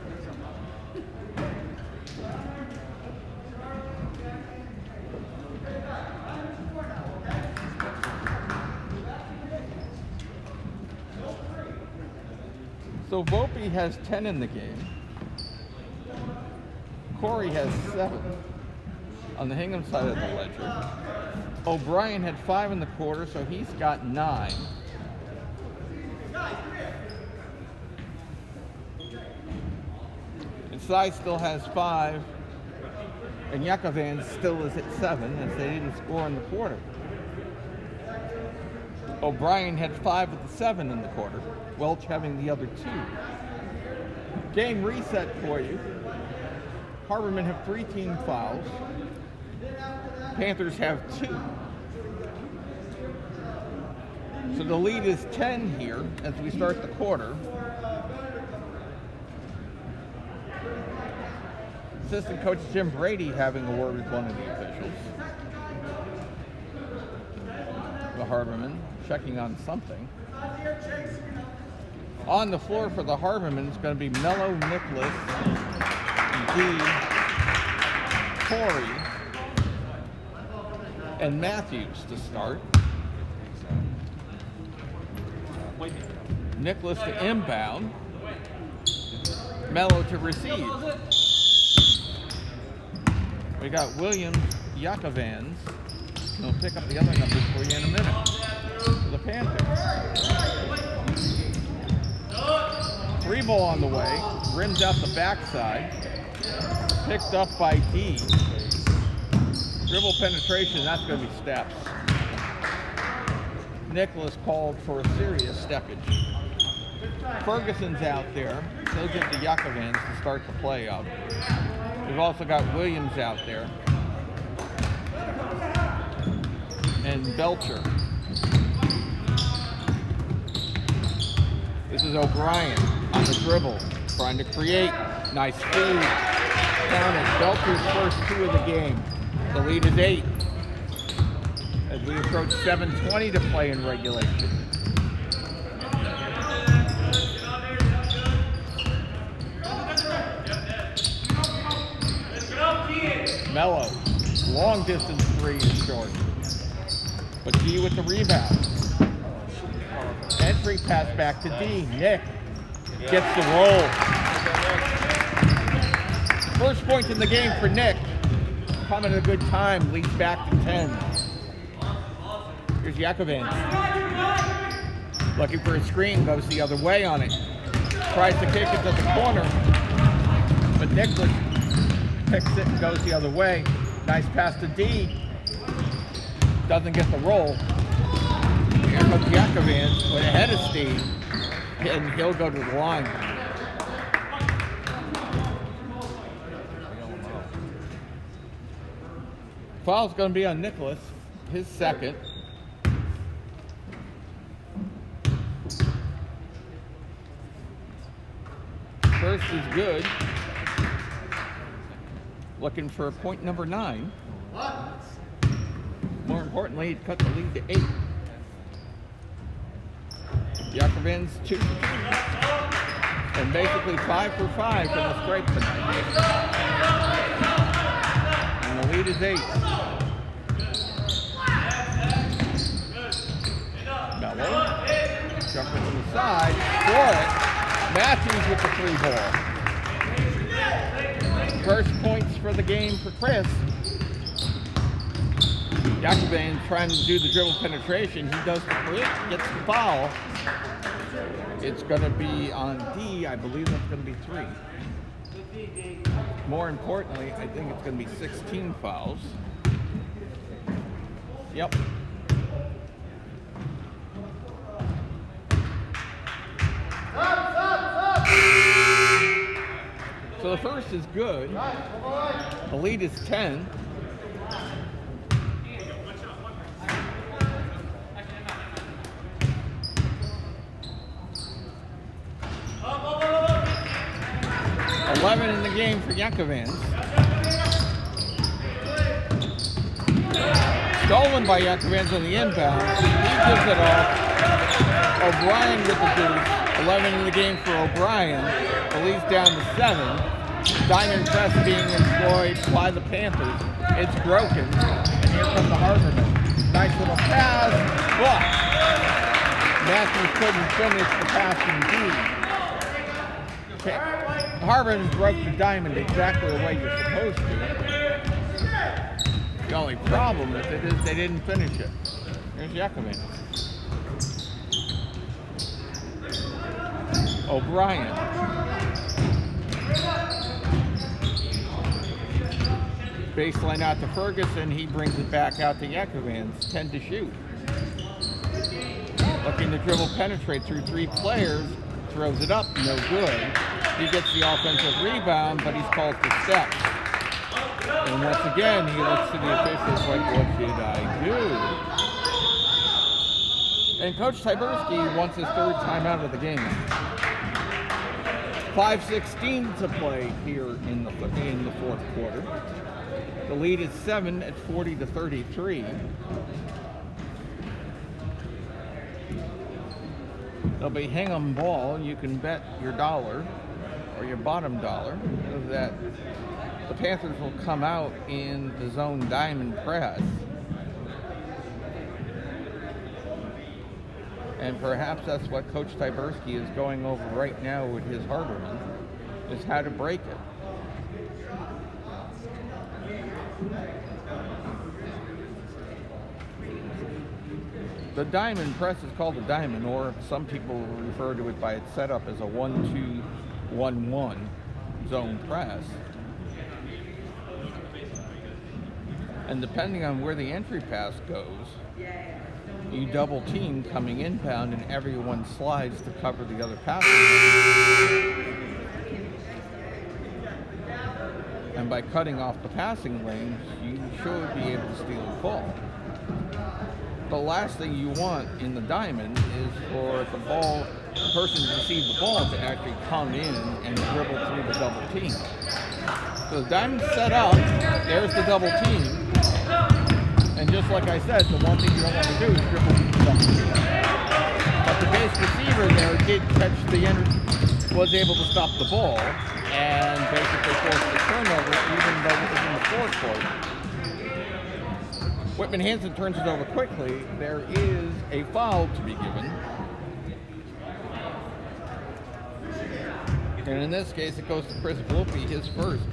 So Volpe has 10 in the game. Corey has 7 on the Hingham side of the ledger. O'Brien had 5 in the quarter, so he's got 9. And Cy still has 5. And Yakovan still is at 7, as they didn't score in the quarter. O'Brien had 5 with the 7 in the quarter. Welch having the other 2. Game reset for you. Harborwomen have 3 team fouls. Panthers have 2. So the lead is 10 here as we start the quarter. Assistant coach Jim Brady having a word with one of the officials. The Harborwomen checking on something. On the floor for the Harborwomen is going to be Mello, Nicholas, D, Corey, and Matthews to start. Nicholas to inbound. Mello to receive. We got Williams, Yakovans. He'll pick up the other numbers for you in a minute. For the Panthers. 3 ball on the way. Rims out the backside. Picked up by D. Dribble penetration, that's going to be steps. Nicholas called for a serious steppage. Ferguson's out there. He'll get the Yakovans to start the play up. We've also got Williams out there. And Belcher. This is O'Brien on the dribble, trying to create. Nice feed. Counted. Belcher's first 2 of the game. The lead is 8. As we approach 7:20 to play in regulation. Mello, long distance 3 is short. But D with the rebound. Entry pass back to D. Nick gets the roll. First point in the game for Nick. Coming at a good time, leads back to 10. Here's Yakovans. Looking for a screen, goes the other way on it. Tries to kick it to the corner. But Nicholas picks it and goes the other way. Nice pass to D. Doesn't get the roll. Here comes Yakovans with ahead of Steve. And he'll go to the line. Foul's going to be on Nicholas, his second. First is good. Looking for point number 9. More importantly, it cut the lead to 8. Yakovans 2. And basically 5 for 5 from the stripe tonight. And the lead is 8. Mello. Jumping to the side. For it. Matthews with the 3 ball. First points for the game for Chris. Jacobin trying to do the dribble penetration. He does the flip, gets the foul. It's going to be on D. I believe that's going to be 3. More importantly, I think it's going to be 16 fouls. Yep. So the first is good. The lead is 10. In the game for Yakovans. Stolen by Yakovans on the inbound. He gives it off. O'Brien with the deuce. 11 in the game for O'Brien. The lead's down to 7. Diamond press being employed by the Panthers. It's broken. And here come the Harborwomen. Nice little pass. But Matthews couldn't finish the pass indeed. Okay. Harborwomen broke the diamond exactly the way you're supposed to. The only problem with it is they didn't finish it. Here's Yakovin. O'Brien. Baseline out to Ferguson. He brings it back out to Yakovans. 10 to shoot. Looking to dribble penetrate through 3 players. Throws it up. No good. He gets the offensive rebound, but he's called for steps. And once again, he looks to the officials like, what did I do? And Coach Tyberski wants his 3rd timeout of the game. 5:16 to play here in the 4th quarter. The lead is 7 at 40-33. There'll be Hingham ball. You can bet your dollar or your bottom dollar that the Panthers will come out in the zone diamond press. And perhaps that's what Coach Tyberski is going over right now with his Harborwomen, is how to break it. The diamond press is called a diamond, or some people refer to it by its setup as a 1-2-1-1 zone press. And depending on where the entry pass goes, you double team coming inbound and everyone slides to cover the other passes. And by cutting off the passing lanes, you should be able to steal the ball. The last thing you want in the diamond is for the person who received the ball to actually come in and dribble through the double team. So the diamond's set up, there's the double team, and just like I said, the one thing you don't want to do is dribble through the double team. But the base receiver there did catch was able to stop the ball, and basically forced the turnover even though it was in the 4th quarter. Whitman-Hanson turns it over quickly. There is a foul to be given. And in this case, it goes to Chris Volpe, his first,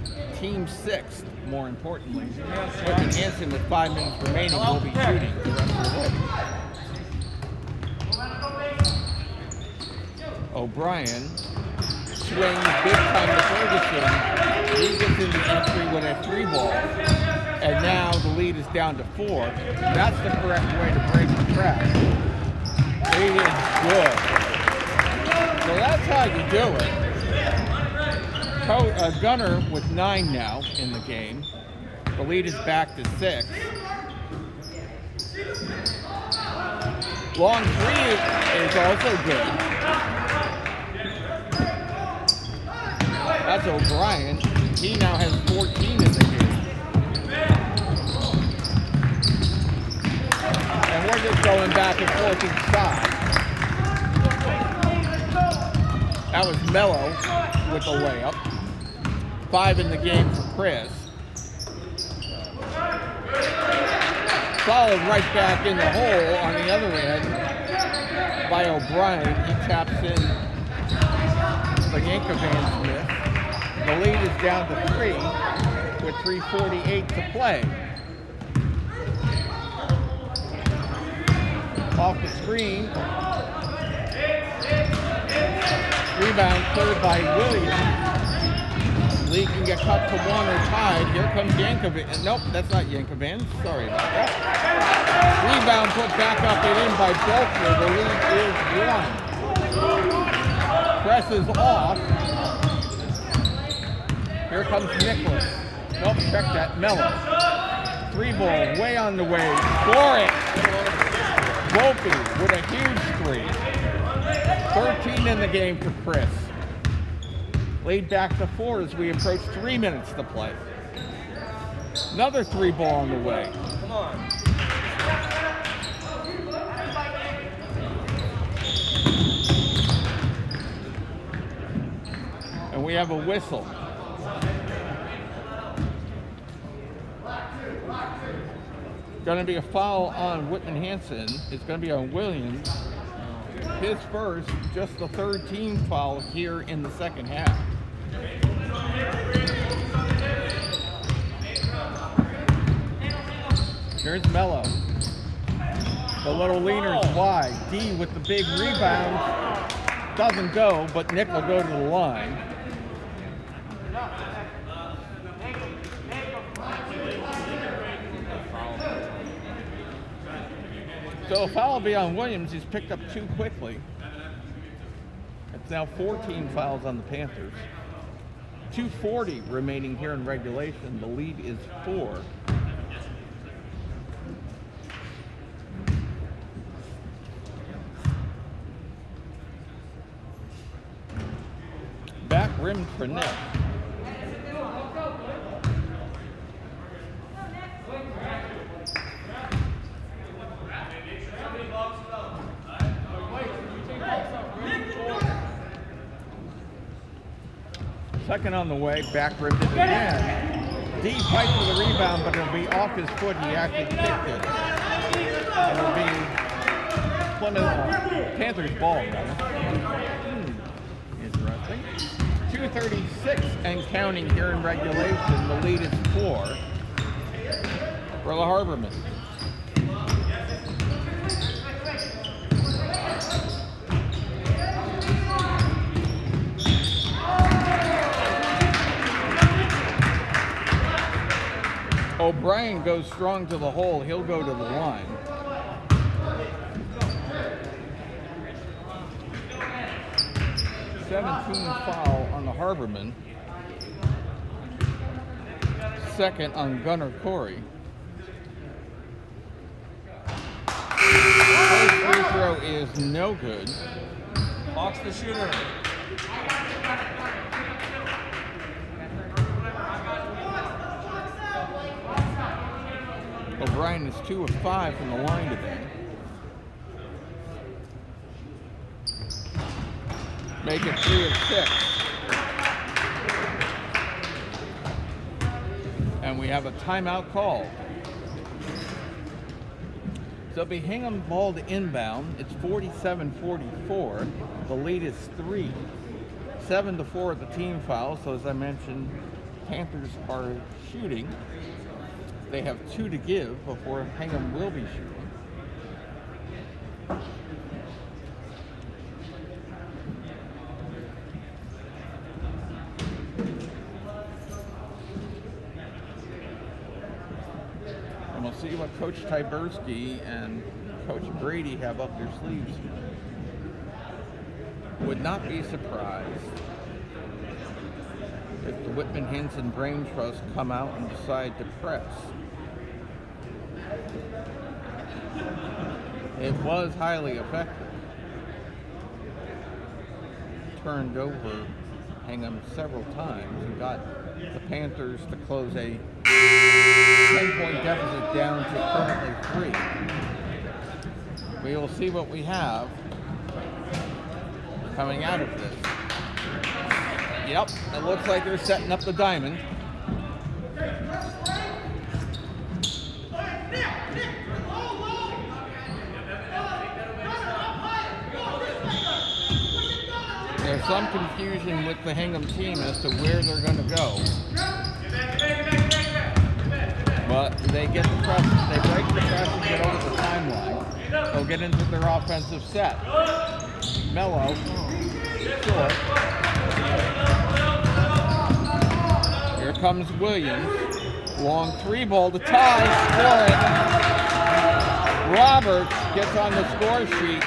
team 6th, more importantly. Whitman-Hanson, with 5 minutes remaining, will be shooting the rest of the way. O'Brien swings big time to Ferguson. He gets in the entry with a 3 ball. And now the lead is down to 4. That's the correct way to break the press. It is good. So that's how you do it. Gunner with 9 now in the game. The lead is back to 6. Long 3 is also good. That's O'Brien. He now has 14 in the game. And we're just going back and forth each side. That was Mello with the layup. 5 in the game for Chris. Followed right back in the hole on the other end by O'Brien. He taps in the Yankovan Smith. The lead is down to 3 with 3:48 to play. Off the screen. Rebound cleared by Williams. Lee can get cut to 1 or tied. Here comes Yankovan. Nope, that's not Yankovan. Sorry about that. Rebound put back up and in by Belcher. The lead is 1. Presses off. Here comes Nicholas. Nope, check that. Mello. 3 ball way on the way. Score it. Wolpe with a huge 3. 13 in the game for Chris. Laid back to 4 as we approach 3 minutes to play. Another 3 ball on the way. Come on. And we have a whistle. Going to be a foul on Whitman-Hanson. It's going to be on Williams. His first, just the 3rd team foul here in the second half. Here's Mello. The little leaner's wide. D with the big rebound. Doesn't go, but Nick will go to the line. So a foul will be on Williams. He's picked up 2 quickly. It's now 14 fouls on the Panthers. 2:40 remaining here in regulation. The lead is 4. Back rim for Nick. Second on the way, back rimmed it again. D fights for the rebound, but it'll be off his foot. He actually kicked it. It'll be Plymouth Panthers ball. Interesting. 2:36 and counting here in regulation. The lead is 4 for the Harborwomen. O'Brien goes strong to the hole. He'll go to the line. Foul on the Harborwomen. Second on Gunnar Corey. First free throw is no good. Hawks the shooter. O'Brien is 2 of 5 from the line today. Make it 3 of 6. And we have a timeout call. So it'll be Hingham ball to inbound. It's 47-44. The lead is 3. 7-4 at the team foul. So as I mentioned, Panthers are shooting. They have 2 to give before Hingham will be shooting. And we'll see what Coach Tyberski and Coach Brady have up their sleeves. Would not be surprised if the Whitman-Hanson Brain Trust come out and decide to press. It was highly effective. Turned over Hingham several times and got the Panthers to close a 10-point deficit down to currently 3. We will see what we have coming out of this. Yep, it looks like they're setting up the diamond. There's some confusion with the Hingham team as to where they're going to go. But they get the press, they break the press and get over the timeline. They'll get into their offensive set. Mello, short. Here comes Williams. Long three ball to tie, score it. Roberts gets on the score sheet.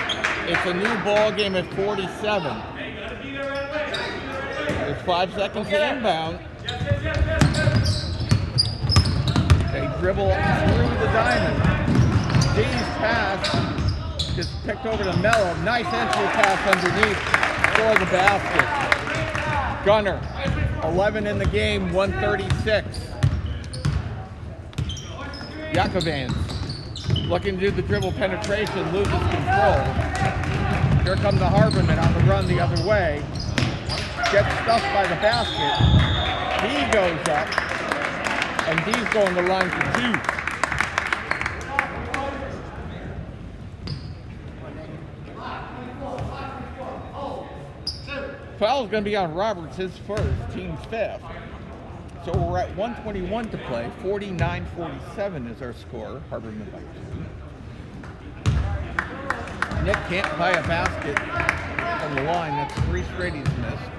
It's a new ball game at 47. There's 5 seconds to inbound. They dribble through the diamond. D's pass gets picked over to Mello. Nice entry pass underneath for the basket. Gunner, 11 in the game, 136. Jacobans looking to do the dribble penetration, loses control. Here comes the Harborwomen on the run the other way. Gets stuffed by the basket. He goes up, and D's going to line for 2. Foul's going to be on Roberts, his first, team's 5th. So we're at 1:21 to play. 49-47 is our score. Harborwomen by 2. Nick can't buy a basket on the line. That's 3 straight he's missed.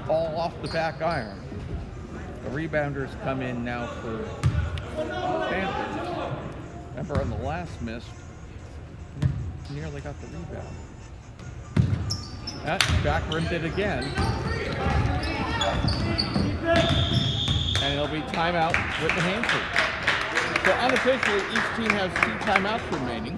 All off the back iron. The rebounders come in now for Panthers. Remember on the last miss, Nick nearly got the rebound. That back rimmed it again. And it'll be timeout Whitman-Hanson. So unofficially, each team has 2 timeouts remaining.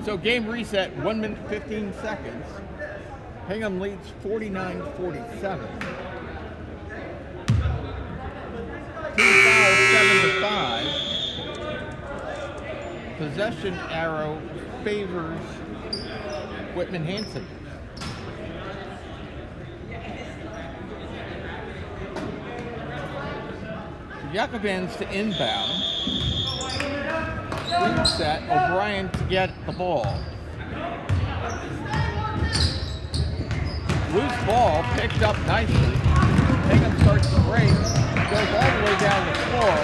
So game reset, 1 minute 15 seconds. Hingham leads 49-47. Team foul 7-5. Possession arrow favors Whitman-Hanson. Jacobans to inbound. Reset, O'Brien to get the ball. Loose ball, picked up nicely. Hingham starts to break, goes all the way down the floor.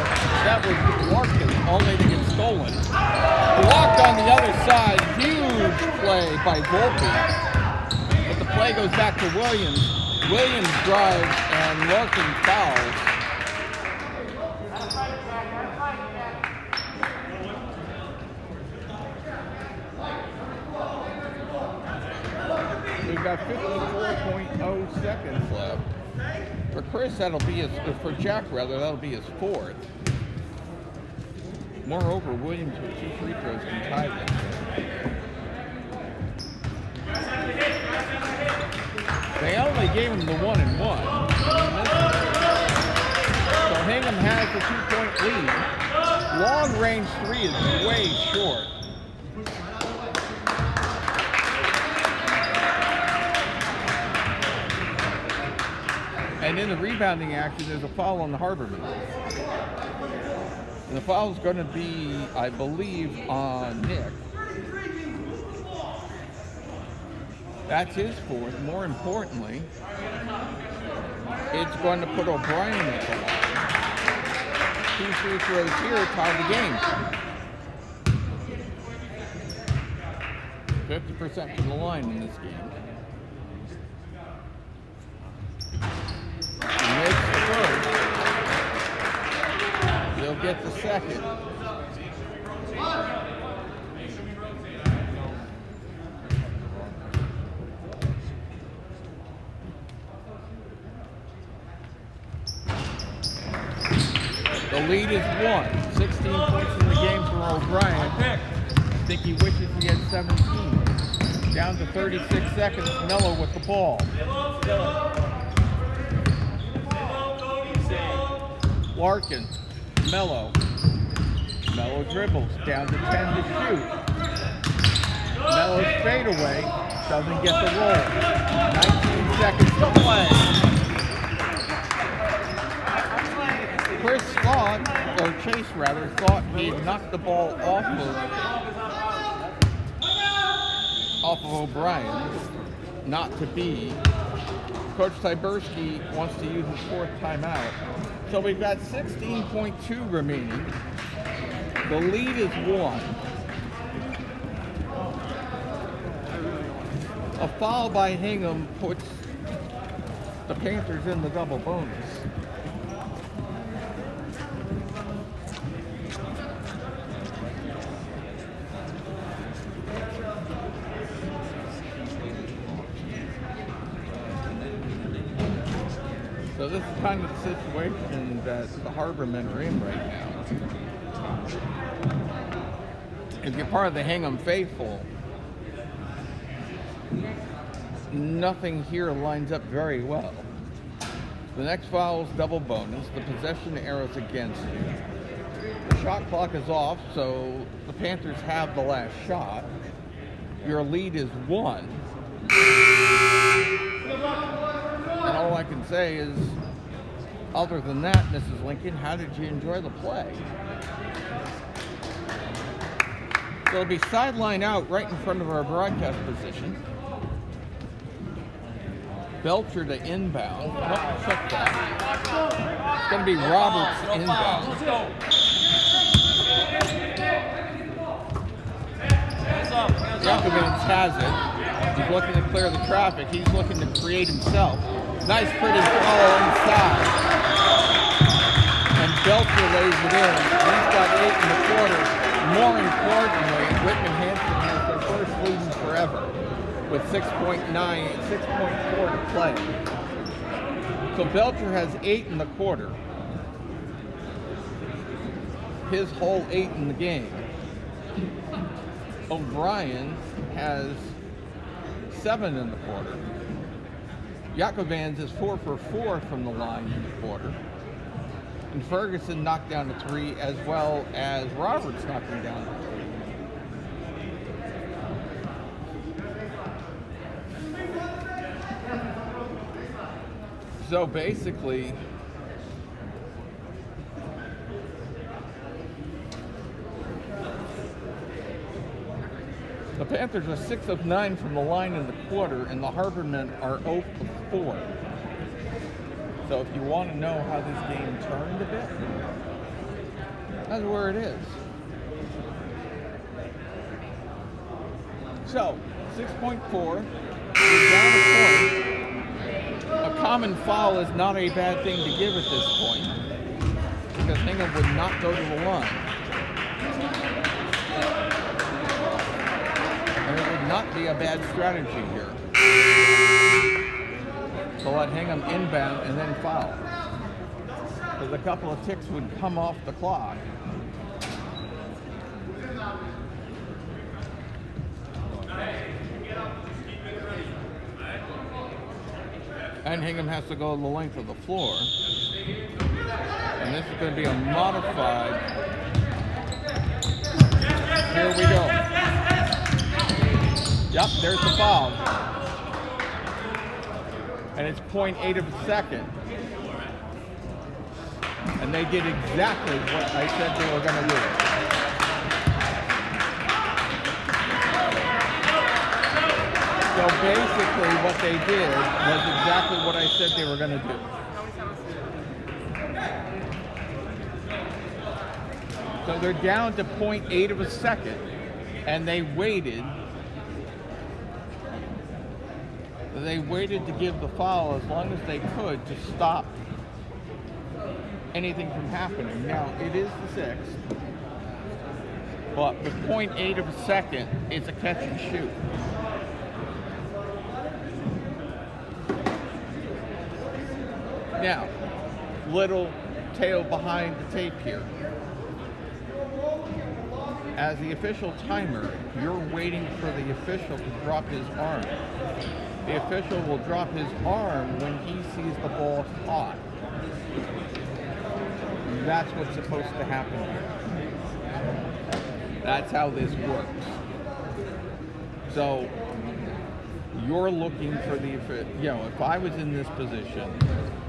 That was Larkin, only to get stolen. Blocked on the other side, huge play by Volpe. But the play goes back to Williams. Williams drives and Larkin fouls. We've got 54.0 seconds left. For Chris, that'll be his, for Jack rather, that'll be his 4th. Moreover, Williams with 2 free throws can tie them. They only gave him the 1-and-1. So Hingham has the 2-point lead. Long range 3 is way short. And in the rebounding action, there's a foul on the Harborwomen. And the foul is going to be, I believe, on Nick. That's his 4th. More importantly, it's going to put O'Brien at the line. 2 free throws here tie the game. 50% from the line in this game. He makes the first. He'll get the second. The lead is 1. 16 points in the game for O'Brien. I think he wishes he had 17. Down to 36 seconds. Mello with the ball. Larkin. Mello. Mello dribbles. Down to 10 to shoot. Mello's fadeaway. Doesn't get the roll. 19 seconds to play. Chris thought, or Chase rather, thought he had knocked the ball off of O'Brien. Not to be. Coach Tyberski wants to use his 4th timeout. So we've got 16.2 remaining. The lead is 1. A foul by Hingham puts the Panthers in the double bonus. So this is kind of the situation that the Harbormen are in right now. If you're part of the Hingham faithful, nothing here lines up very well. The next foul is double bonus. The possession arrow's against you. The shot clock is off, so the Panthers have the last shot. Your lead is 1. And all I can say is, other than that, Mrs. Lincoln, how did you enjoy the play? So it'll be sideline out right in front of our broadcast position. Belcher to inbound. Nope, check that. It's going to be Roberts inbound. Jakobins has it. He's looking to clear the traffic. He's looking to create himself. Nice pretty follow inside. And Belcher lays it in. He's got 8 in the quarter. More importantly, Whitman-Hanson has their first lead in forever with 6.4 to play. So Belcher has 8 in the quarter. His whole 8 in the game. O'Brien has 7 in the quarter. Jakobins is 4 for 4 from the line in the quarter. And Ferguson knocked down a 3, as well as Roberts knocking down a 3. So basically, the Panthers are 6 of 9 from the line in the quarter, and the Harbormen are 0 for 4. So if you want to know how this game turned a bit, that's where it is. So, 6.4, we're down a point. A common foul is not a bad thing to give at this point, because Hingham would not go to the line. And it would not be a bad strategy here to let Hingham inbound and then foul, because a couple of ticks would come off the clock. And Hingham has to go the length of the floor. And this is going to be a modified. Here we go. Yep, there's the foul. And it's 0.8 of a second. And they did exactly what I said they were going to do. So basically what they did was exactly what I said they were going to do. So they're down to 0.8 of a second, and they waited They waited to give the foul as long as they could to stop anything from happening. Now, it is the sixth, but with 0.8 of a second, it's a catch and shoot. Now, little tail behind the tape here. As the official timer, you're waiting for the official to drop his arm. The official will drop his arm when he sees the ball caught. That's what's supposed to happen here. That's how this works. So, you're looking for the, if I was in this position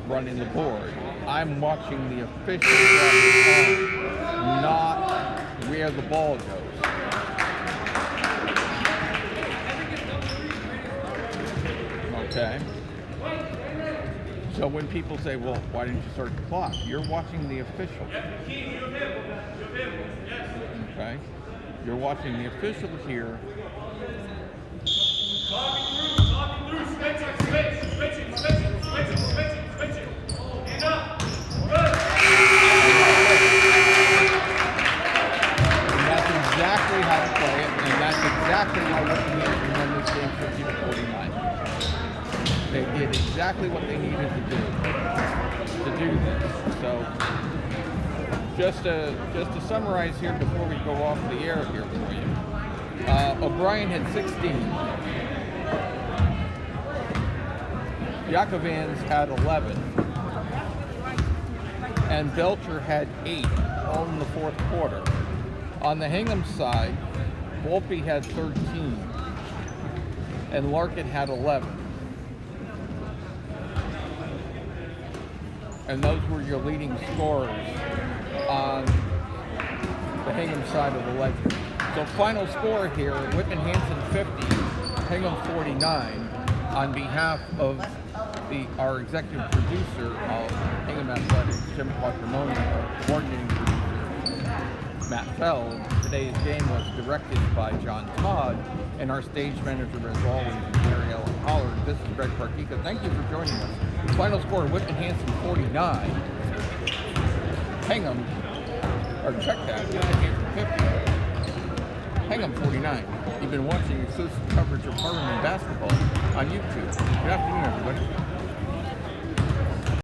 running the board, I'm watching the official drop his arm, not where the ball goes. Okay? So when people say, well, why didn't you start the clock? You're watching the official. Okay? You're watching the official here. Exactly how to play it, and that's exactly how Whitman-Hanson won this game 50-49. They did exactly what they needed to do this. So, just to summarize here before we go off the air here for you, O'Brien had 16. Yakovans had 11. And Belcher had 8 all in the fourth quarter. On the Hingham side, Volpe had 13, and Larkin had 11. And those were your leading scorers on the Hingham side of the ledger. So final score here, Whitman-Hanson 50, Hingham 49, on behalf of our executive producer of Hingham Athletics, Jim Quattromoni, our coordinating producer, Matt Feld. Today's game was directed by John Todd, and our stage manager, as always, is Mary Ellen Pollard. This is Greg Parkika. Thank you for joining us. Final score, Whitman-Hanson 49, Hingham, or check that, Whitman-Hanson 50, Hingham 49. You've been watching exclusive coverage of Harborwomen basketball on YouTube. Good afternoon, everybody.